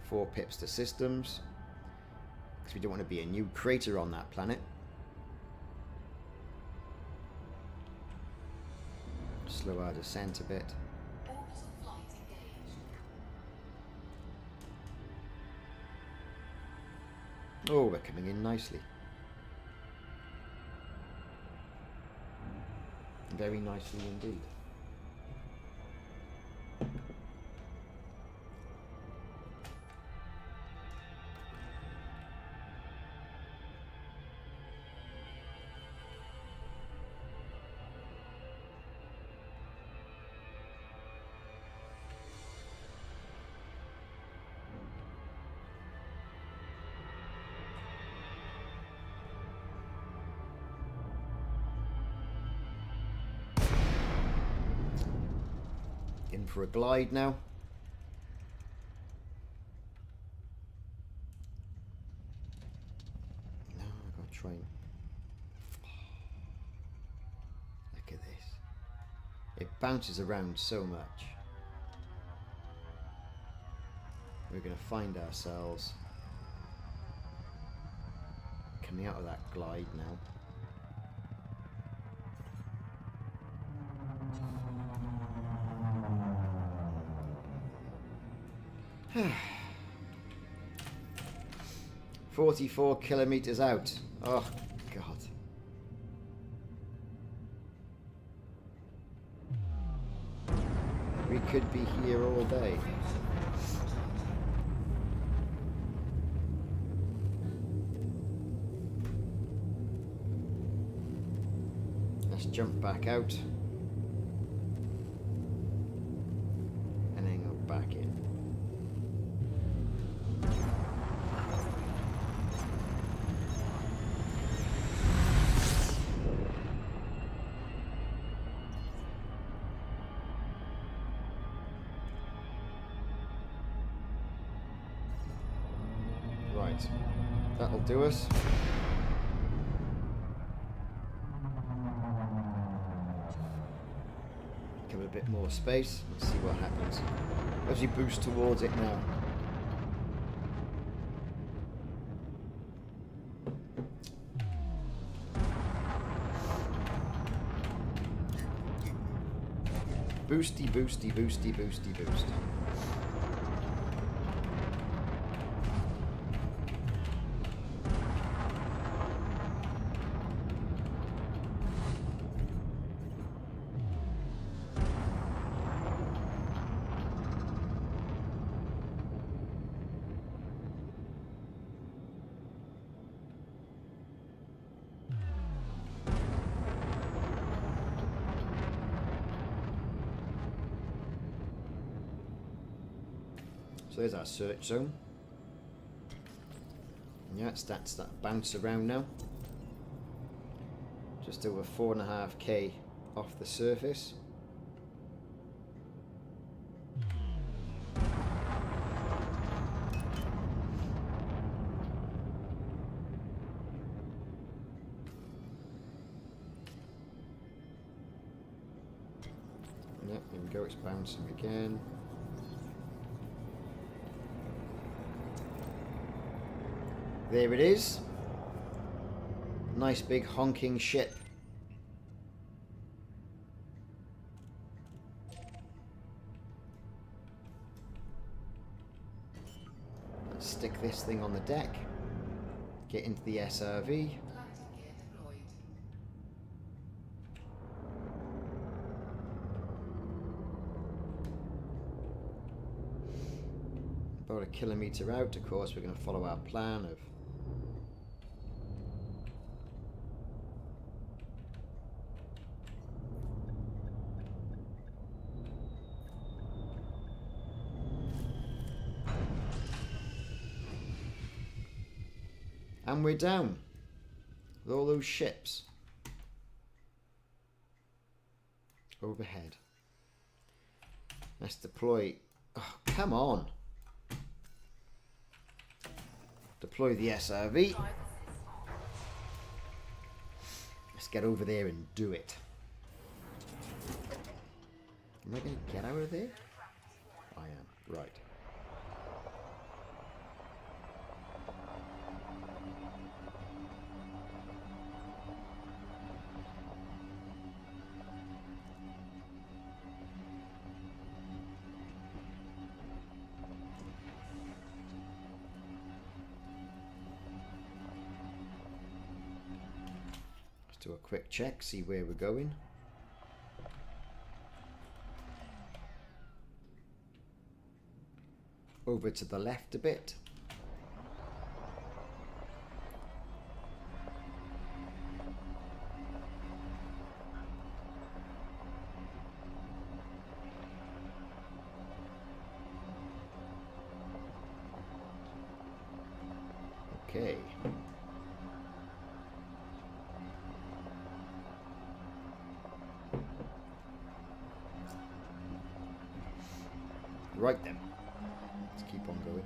4 pips to systems. Because we don't want to be a new crater on that planet. Slow our descent a bit. orbital flight engaged. Oh, we're coming in nicely. Very nicely indeed. In for a glide now. No, I've got to try and... Look at this. It bounces around so much. We're going to find ourselves coming out of that glide now. 44 kilometers out. Oh, God. We could be here all day. Let's jump back out. And then go back in. Right. That'll do us. Give it a bit more space. Let's see what happens as we boost towards it now. Boosty, boosty, boosty, boosty, boost. So there's our search zone. Yeah, it's that bounce around now. Just over 4.5k off the surface. Yep, here we go, it's bouncing again. There it is. Nice big honking ship. Let's stick this thing on the deck. Get into the SRV. Landing gear deployed. About a kilometre out, of course, we're going to follow our plan of and we're down with all those ships overhead. Let's deploy. Oh, come on. Deploy the SRV. Let's get over there and do it. Am I going to get out of there? I am. Right. Do a quick check, see where we're going. Over to the left a bit. Okay. Right then, let's keep on going.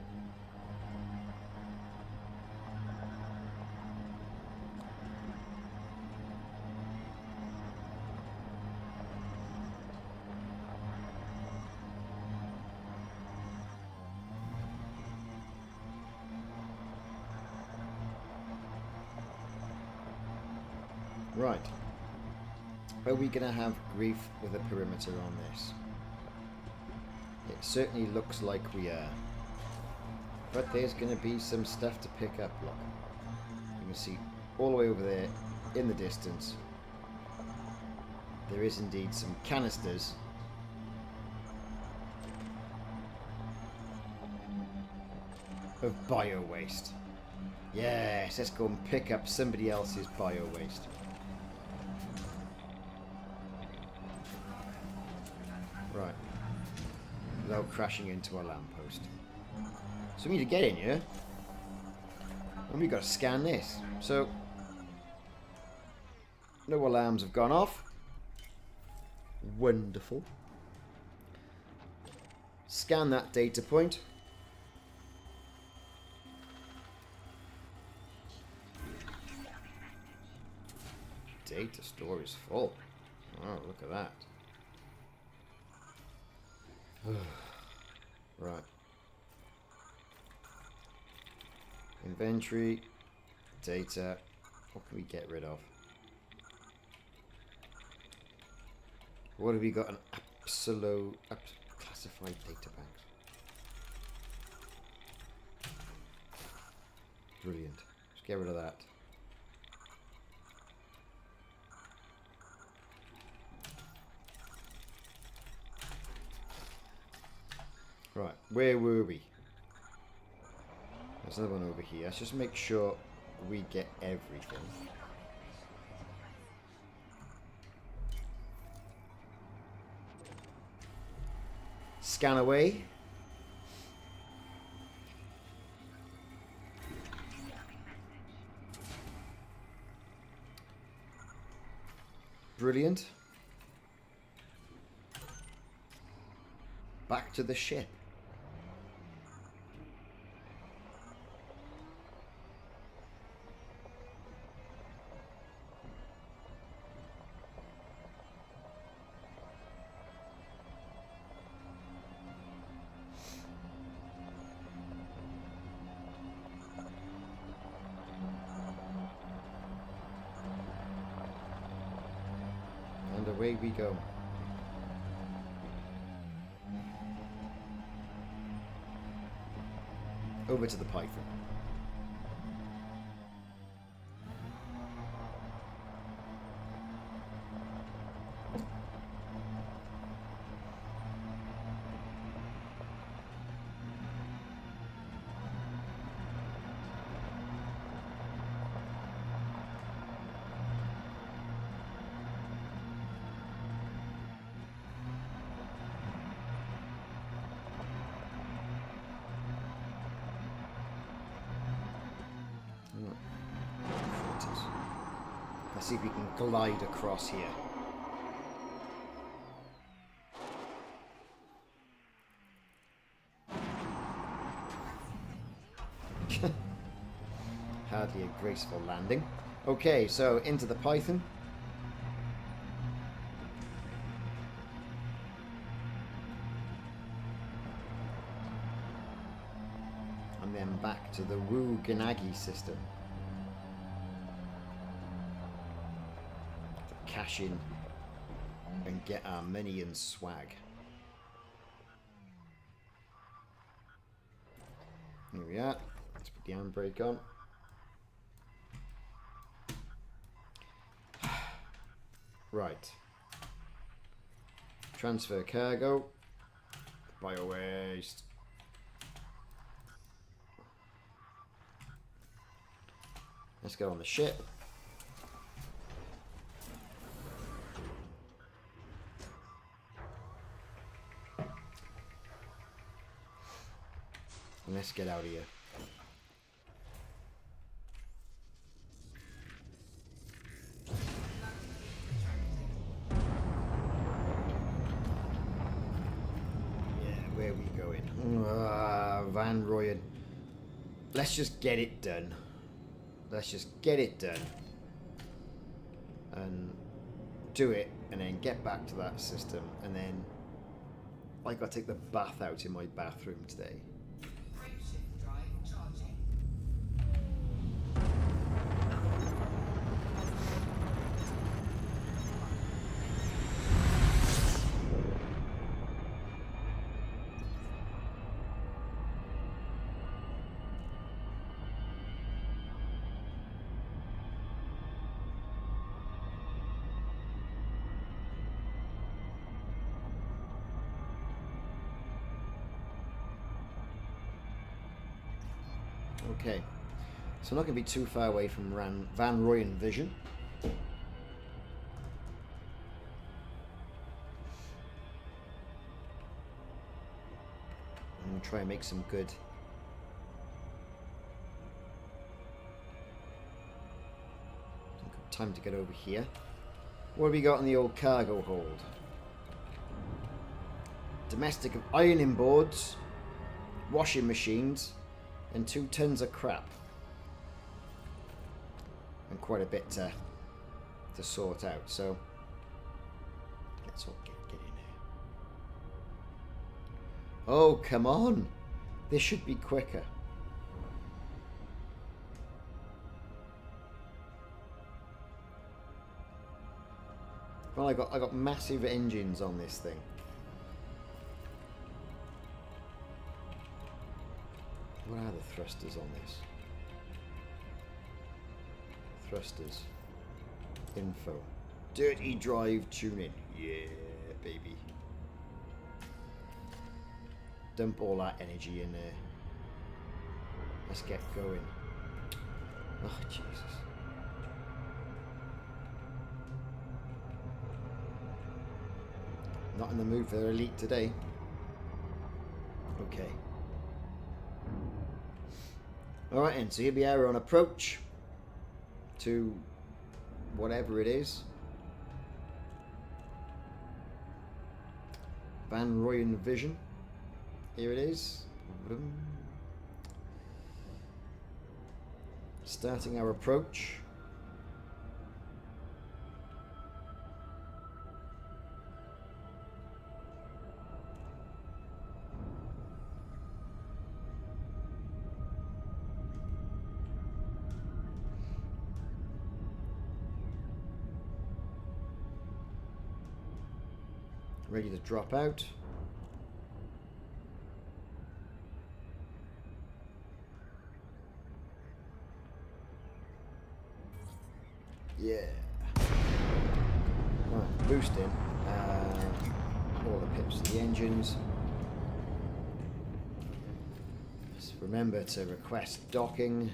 Right, are we going to have grief with a perimeter on this? It certainly looks like we are. But there's going to be some stuff to pick up, look. You can see all the way over there in the distance. There is indeed some canisters. Of bio-waste. Yes, let's go and pick up somebody else's bio-waste. without crashing into a lamppost. So we need to get in here. And we've got to scan this. So, no alarms have gone off. Wonderful. Scan that data point. Data store is full. Oh, look at that. Right. Inventory. Data. What can we get rid of? What have we got? An absolute classified data bank. Brilliant. Let's get rid of that. Right, where were we? There's another one over here. Let's just make sure we get everything. Scan away. Brilliant. Back to the ship. And away we go. Over to the Python. Let's see if we can glide across here. Hardly a graceful landing. Okay, so into the Python. And then back to the Wu Gunagi system. Cash in and get our minion swag. Here we are. Let's put the handbrake on. Right. Transfer cargo. Bio waste. Let's go on the ship. Let's get out of here. Yeah, where are we going? Van Royen. Let's just get it done. Let's just get it done. And do it, and then get back to that system, and then I gotta take the bath out in my bathroom today. Frameshift drive charging. Okay, so I'm not going to be too far away from Van Royen vision. and try and make some good. Time to get over here. What have we got in the old cargo hold? Domestic ironing boards, washing machines, and 2 tons of crap. And quite a bit to sort out. So let's all get in there. Oh, come on. This should be quicker. Well, I got massive engines on this thing. What are the thrusters on this? Thrusters. Info. Dirty drive tuning. Yeah, baby. Dump all that energy in there. Let's get going. Oh, Jesus. Not in the mood for elite today. Okay. Alright, and so here we are on approach to whatever it is. Van Royen Vision. Here it is. Starting our approach. Ready to drop out. Yeah. Right, boosting. All the pips of the engines. Just remember to request docking.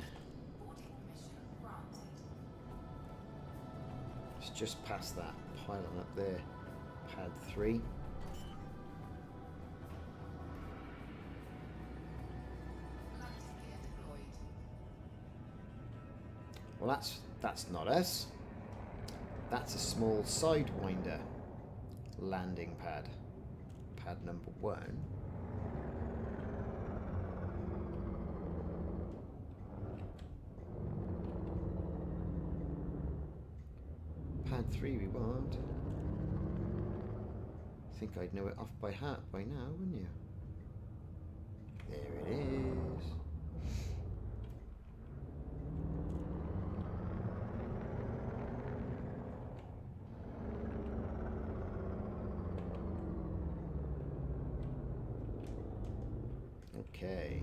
It's just past that pylon up there. Pad 3. Well, that's not us. That's a small sidewinder landing pad. Pad number 1. Pad 3 we want. I think I'd know it off by heart by now, wouldn't you? There it is. Okay.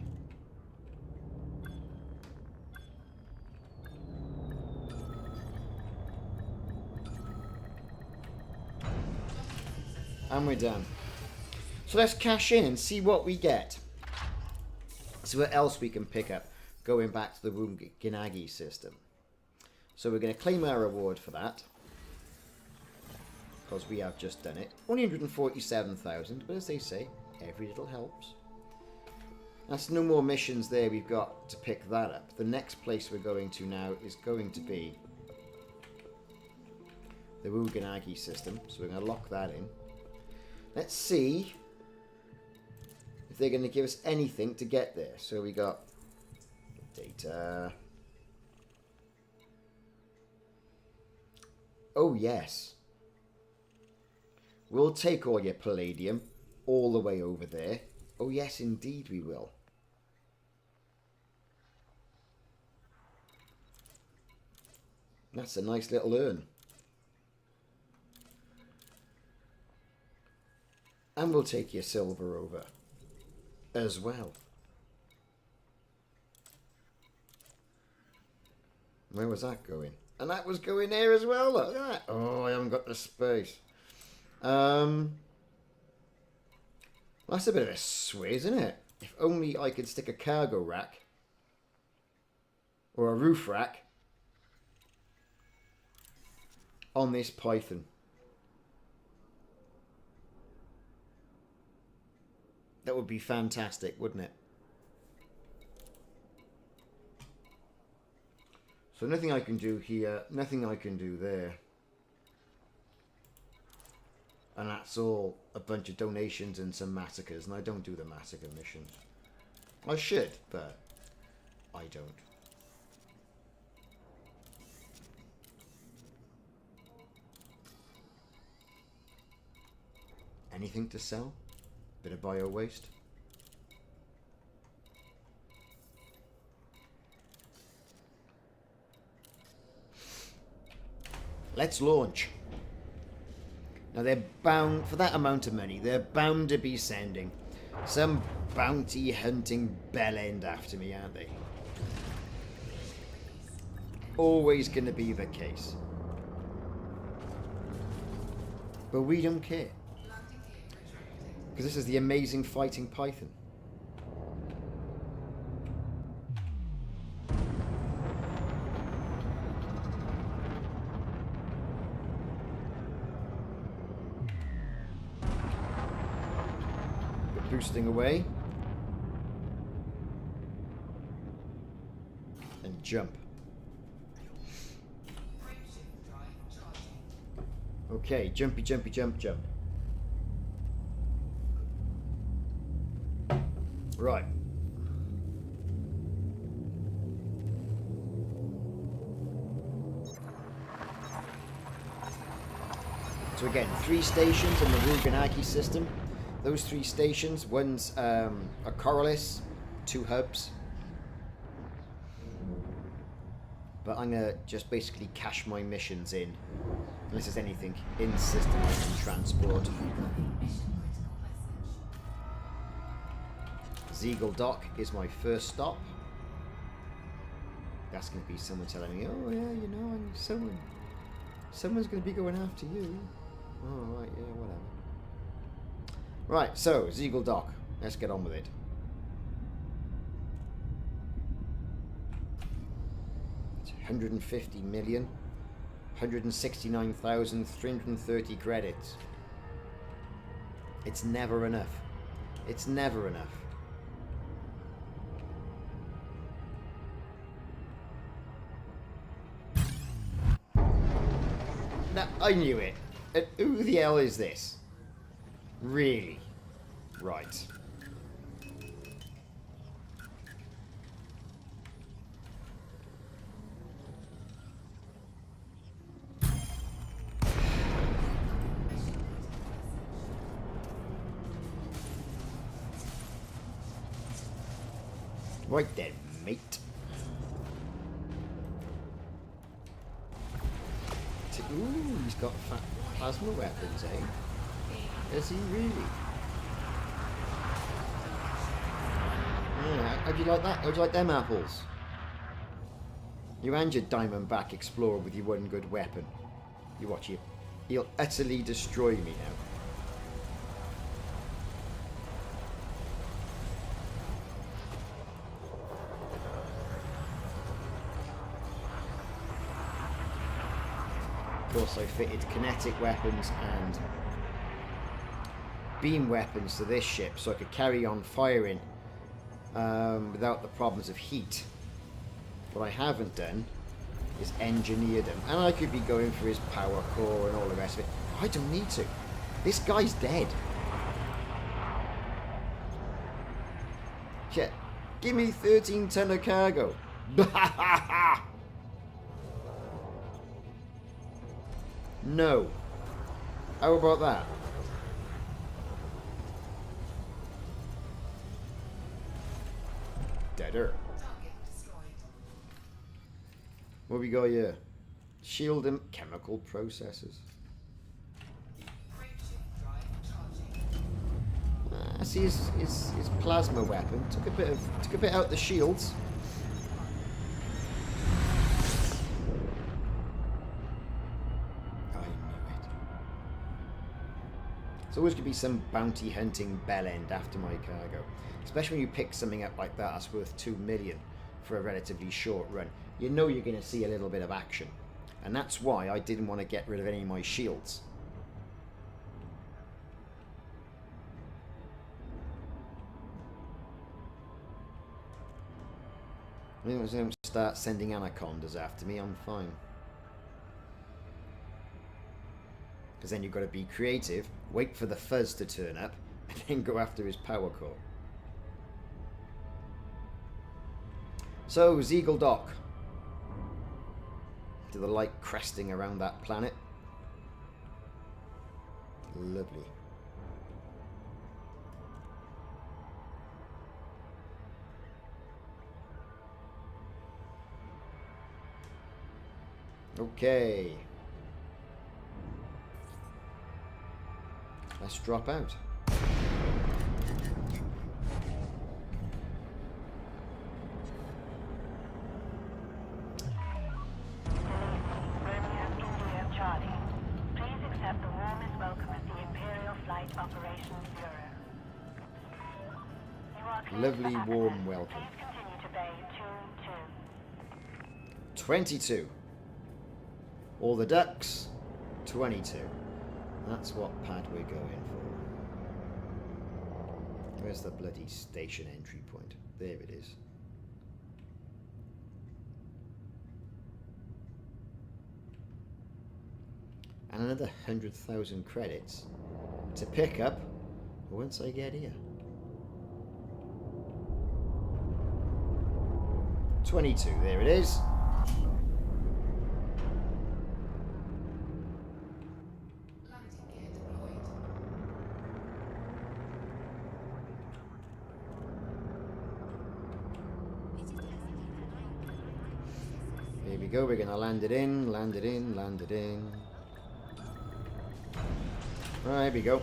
And we're done. So let's cash in and see what we get. See what else we can pick up going back to the Wu Gunagi system. So we're going to claim our reward for that. Because we have just done it. 147,000, but as they say, every little helps. That's no more missions there. We've got to pick that up. The next place we're going to now is going to be the Wu Gunagi system. So we're going to lock that in. Let's see if they're going to give us anything to get there. So we got data. Oh, yes. We'll take all your palladium all the way over there. Oh, yes, indeed we will. That's a nice little urn. And we'll take your silver over as well. Where was that going? And that was going there as well. Look at that. Oh, I haven't got the space. That's a bit of a sway, isn't it? If only I could stick a cargo rack or a roof rack on this Python. That would be fantastic, wouldn't it? So nothing I can do here, nothing I can do there. And that's all a bunch of donations and some massacres, and I don't do the massacre missions. I should, but I don't. Anything to sell? Bit of bio waste. Let's launch. Now they're bound, for that amount of money, they're bound to be sending some bounty hunting bellend after me, aren't they? Always going to be the case. But we don't care. Because this is the amazing fighting python. Boosting away. And jump. Okay, jumpy, jumpy, jump, jump. Right. So again, 3 stations in the Wu Gunagi system. Those 3 stations, one's a Coriolis, 2 hubs. But I'm going to just basically cash my missions in. Unless there's anything in system I can transport. Zeagle Dock is my first stop. That's going to be someone telling me, oh yeah, you know, someone's going to be going after you. Oh, right, yeah, whatever. Right, so, Zeagle Dock. Let's get on with it. It's 150 million. 169,330 credits. It's never enough. It's never enough. Now, I knew it. Who the hell is this? Really? Right. Right then, mate. Ooh, he's got plasma weapons, eh? Is he really? Yeah, how'd you like that? How'd you like them apples? You and your Diamondback Explorer with your one good weapon. You watch you. He'll utterly destroy me now. Of course, I fitted kinetic weapons and beam weapons to this ship so I could carry on firing without the problems of heat. What I haven't done is engineer them. And I could be going for his power core and all the rest of it. I don't need to. This guy's dead. Shit. Give me 13 ton of cargo. No. How about that? Deader. What we got here? Shield and chemical processes. I see his plasma weapon. Took a bit out the shields. There's always going to be some bounty hunting bellend after my cargo. Especially when you pick something up like that that's worth 2 million for a relatively short run. You know you're going to see a little bit of action. And that's why I didn't want to get rid of any of my shields. As long as I don't start sending anacondas after me, I'm fine. Because then you've got to be creative, wait for the fuzz to turn up, and then go after his power core. So, Zeagle Dock. To the light cresting around that planet. Lovely. Okay. Let's drop out. India, Charlie. Please accept the warmest welcome at the Imperial Flight Operations Bureau. You are cleared Lovely for warm access. welcome. Please continue to bay 22. 22. All the ducks. 22. That's what pad we're going for. Where's the bloody station entry point? There it is. And another 100,000 credits to pick up once I get here. 22, there it is. Landing gear deployed. Here we go, we're gonna land it in, land it in, land it in. Right, here we go.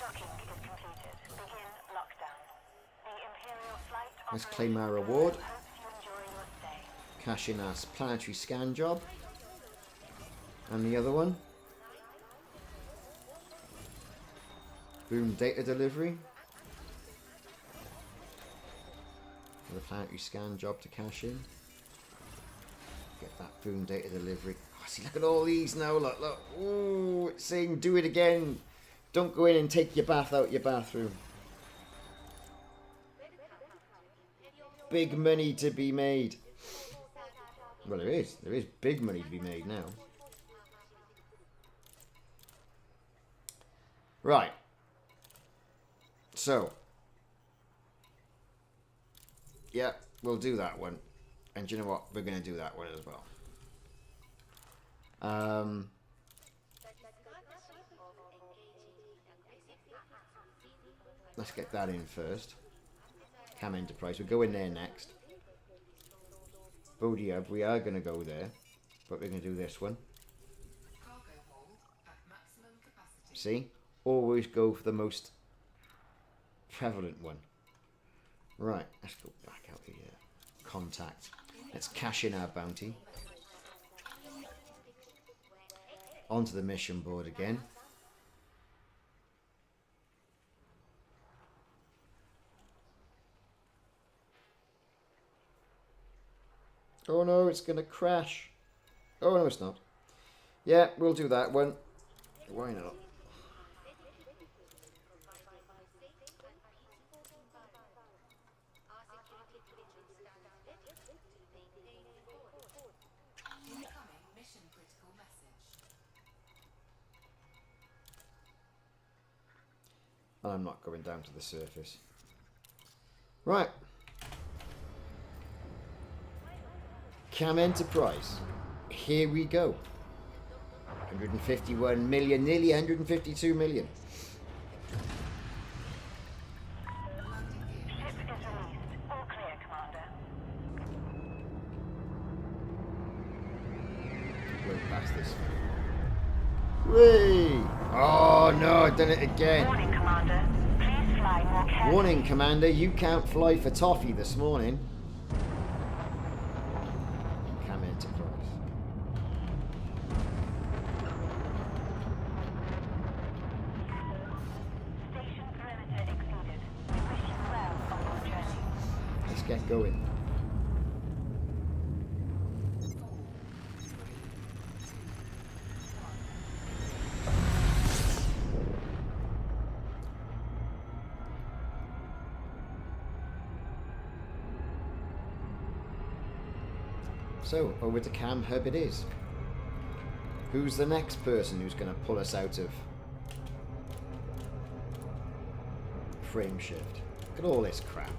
Docking is completed. Begin lockdown. The Imperial Flight Let's claim our Operations reward. Bureau hopes you enjoy your stay. Cash in our planetary scan job. And the other one. Boom, data delivery. The planetary scan job to cash in. Get that boom data delivery. Oh, see, look at all these now. Look, look. Ooh, it's saying do it again. Don't go in and take your bath out your bathroom. Big money to be made. Well, there is. There is big money to be made now. Right. So. Yeah, we'll do that one. And you know what? We're going to do that one as well. Let's get that in first. Cam Enterprise. We'll go in there next. Bodhi Hub, we are going to go there. But we're going to do this one. Cargo hold at maximum capacity. See? Always go for the most prevalent one. Right, let's go back out here. Contact. Let's cash in our bounty. Onto the mission board again. Oh no, it's going to crash. Oh no, it's not. Yeah, we'll do that one. Why not? Incoming mission critical message. And I'm not going down to the surface. Right. Cam Enterprise. Here we go. 151 million, nearly 152 million. Ship is released. All clear, Commander. Blow past this. Whee! Oh no, I've done it again. Warning, Commander. Please fly more carefully. Warning, Commander, you can't fly for toffee this morning. Cam Enterprise. Station perimeter exceeded. We wish you well on your journey. Let's get going. So, over to Cam Hub it is. Who's the next person who's going to pull us out of frame shift? Look at all this crap.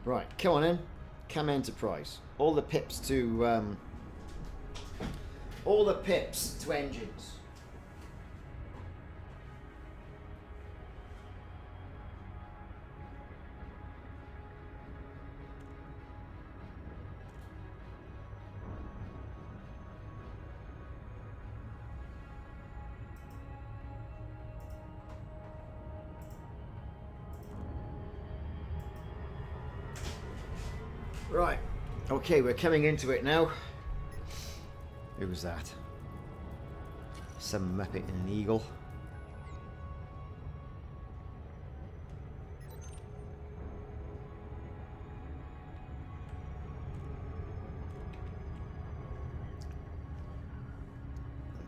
Right, come on in. Cam Enterprise. All the pips to engines. Right. Okay, we're coming into it now. Who was that? Some muppet and an eagle.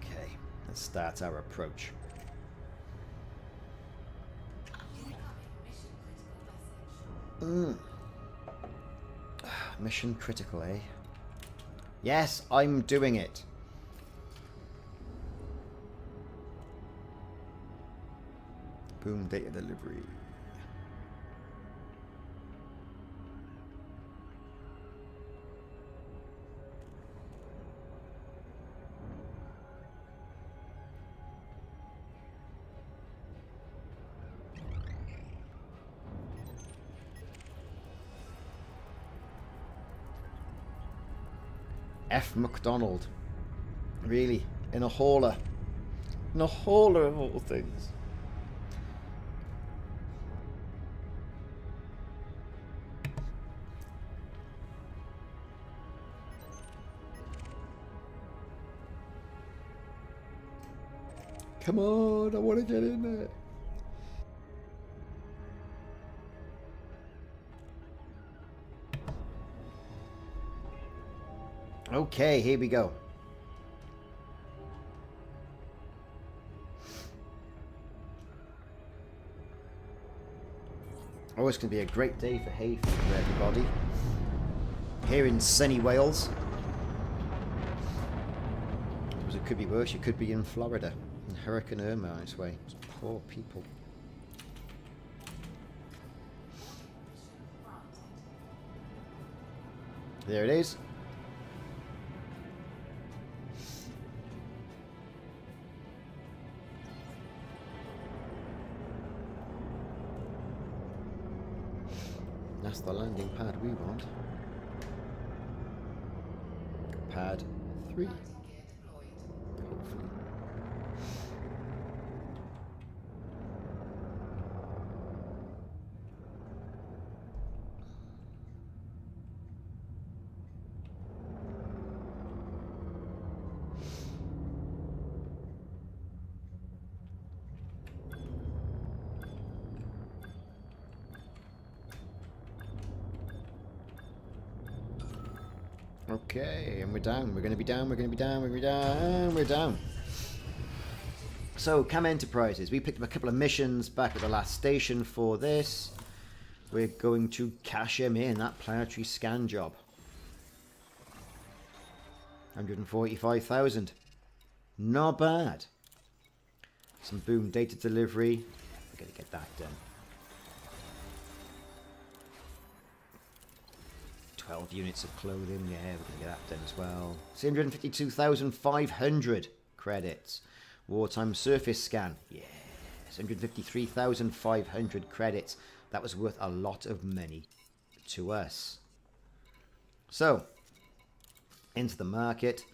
Okay, let's start our approach. Incoming mission critical message. Mission critical, eh? Yes, I'm doing it. Boom, data delivery. F. McDonald. Really? In a hauler. In a hauler of all things. Come on, I want to get in there. Okay, here we go. Oh, it's going to be a great day for hay for everybody. Here in sunny Wales. Because it could be worse, you could be in Florida. And Hurricane Irma on its way. Those poor people. There it is. That's the landing pad we want. Pad 3. Landing gear deployed. Hopefully. Okay, and we're down. We're going to be down. We're going to be down. We're going to be down. We're down. So, Cam Enterprises. We picked up a couple of missions back at the last station for this. We're going to cash him in, that planetary scan job. 145,000. Not bad. Some boom data delivery. We're going to get that done. 12 units of clothing, yeah, we're going to get that done as well. 352,500 credits. Wartime surface scan, yes. 153,500 credits. That was worth a lot of money to us. So, into the market.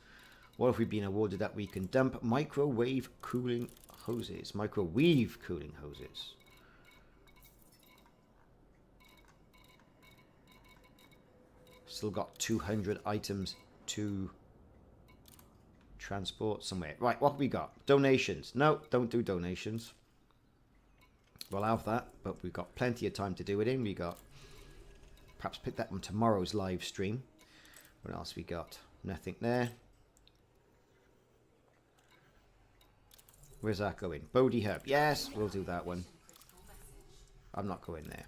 What have we been awarded that we can dump? Microwave cooling hoses. Microwave cooling hoses. Still got 200 items to transport somewhere. Right, what have we got? Donations. No, don't do donations. We'll have that, but we've got plenty of time to do it in. We got... Perhaps pick that on tomorrow's live stream. What else we got? Nothing there. Where's that going? Bodhi Hub. Yes, we'll do that one. I'm not going there.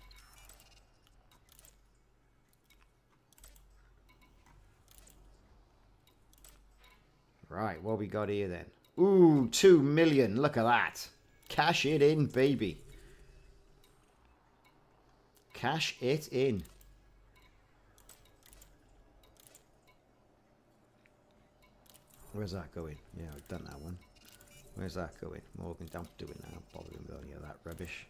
Right, what we got here then? Ooh, 2 million. Look at that. Cash it in, baby. Cash it in. Where's that going? Yeah, we've done that one. Where's that going? Morgan, don't do it now. Bothering with any of that rubbish.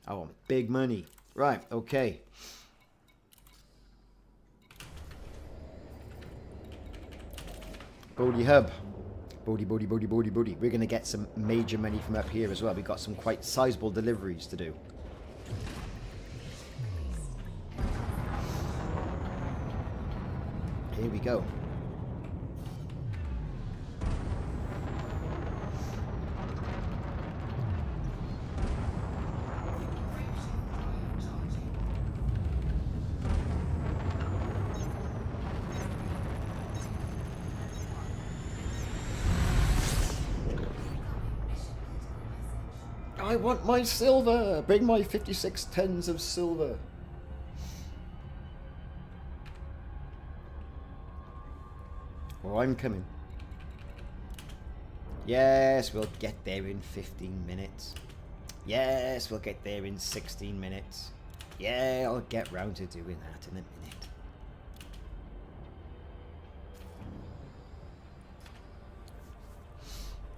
I want big money. Right, okay. Bodhi Hub. Bodhi. We're going to get some major money from up here as well. We've got some quite sizable deliveries to do. Here we go. I want my silver! Bring my 56 tons of silver. Oh, I'm coming. Yes, we'll get there in 15 minutes. Yes, we'll get there in 16 minutes. Yeah, I'll get round to doing that in a minute.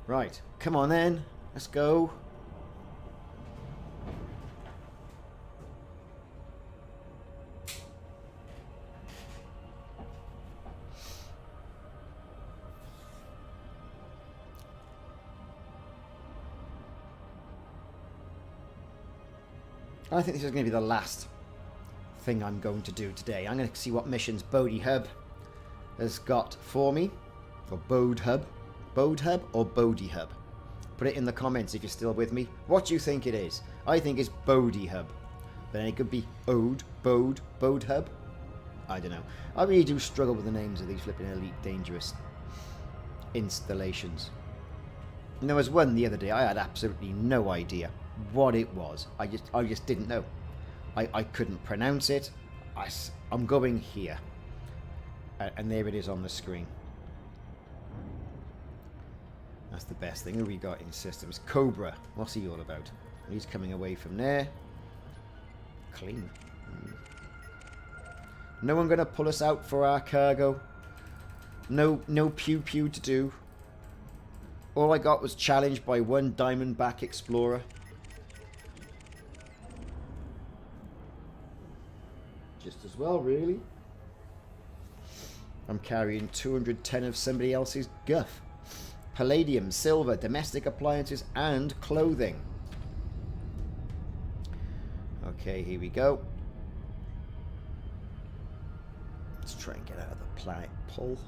Right, come on then. Let's go. I think this is going to be the last thing I'm going to do today. I'm going to see what missions Bodhi Hub has got for me. Or Bode Hub. Bode Hub or Bodhi Hub? Put it in the comments if you're still with me. What do you think it is? I think it's Bodhi Hub. But then it could be Ode, Bode Hub. I don't know. I really do struggle with the names of these flipping Elite Dangerous installations. And there was one the other day, I had absolutely no idea what it was. I just didn't know. I couldn't pronounce it. I'm going here. And there it is on the screen. That's the best thing. Who we got in systems? Cobra. What's he all about? He's coming away from there. Clean. No one going to pull us out for our cargo. No pew pew to do. All I got was challenged by one Diamondback Explorer. Just as well, really. I'm carrying 210 of somebody else's guff. Palladium, silver, domestic appliances, and clothing. Okay, here we go. Let's try and get out of the planet pull.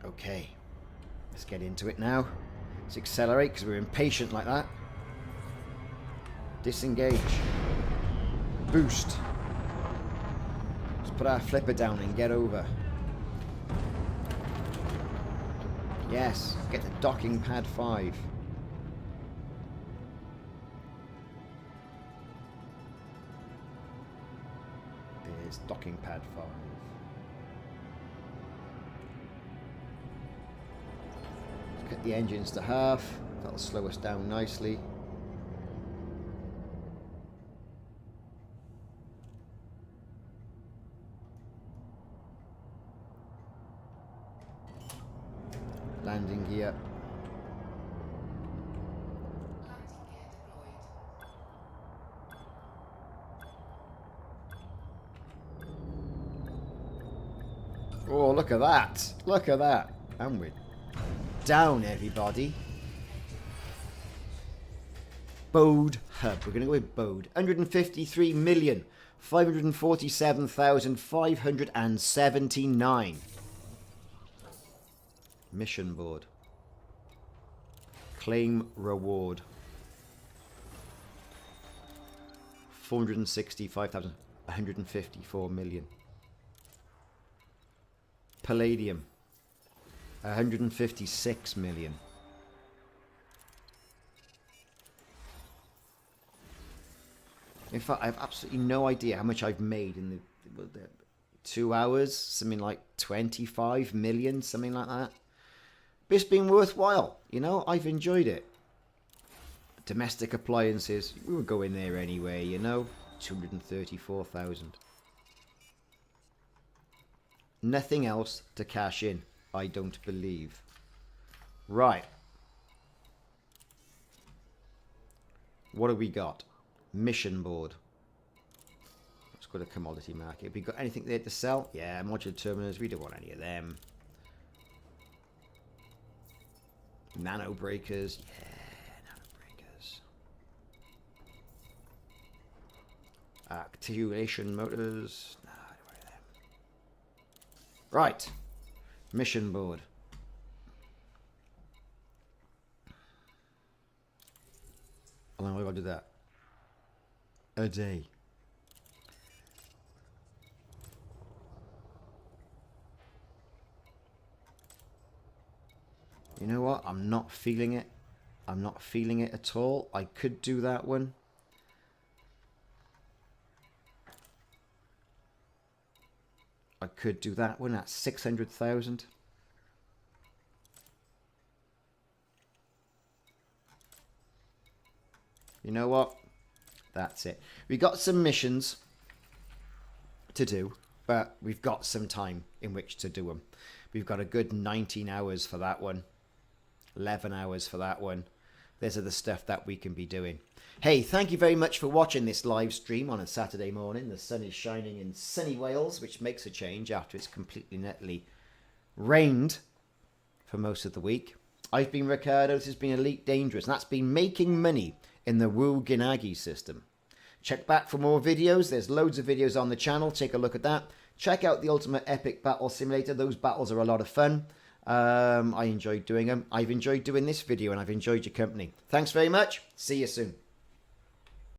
Okay, let's get into it now. Let's accelerate because we're impatient like that. Disengage. Boost. Let's put our flipper down and get over. Yes, get to docking pad 5. There's docking pad 5. Cut the engines to half. That'll slow us down nicely. landing gear. Landing gear deployed. Oh, look at that. Look at that. And we're down, everybody. Bode Hub. We're going to go with Bode. 153,547,579. Mission board. Claim reward. 465,154 million. Palladium. 156 million. In fact, I have absolutely no idea how much I've made in the 2 hours. Something like 25 million, something like that. But it's been worthwhile, you know. I've enjoyed it. Domestic appliances, we were going there anyway, you know. 234,000. Nothing else to cash in, I don't believe. Right. What have we got? Mission board. Let's go to commodity market. Have we got anything there to sell? Yeah, modular terminals. We don't want any of them. Nano breakers. Yeah, nano breakers. Articulation motors. No, I don't want any of them. Right. Mission board. How long have I got to do that? A day. You know what? I'm not feeling it. I'm not feeling it at all. I could do that one. I could do that one at 600,000. You know what? That's it. We got some missions to do, but we've got some time in which to do them. We've got a good 19 hours for that one. 11 hours for that one. These are the stuff that we can be doing. Hey, thank you very much for watching this live stream on a Saturday morning. The sun is shining in sunny Wales, which makes a change after it's completely netly rained for most of the week. I've been Ricardo. This has been Elite Dangerous, and that's been making money in the Wu Gunagi system. Check back for more videos. There's loads of videos on the channel. Take a look at that. Check out the Ultimate Epic Battle Simulator. Those battles are a lot of fun. I enjoyed doing them. I've enjoyed doing this video, and I've enjoyed your company. Thanks very much. See you soon.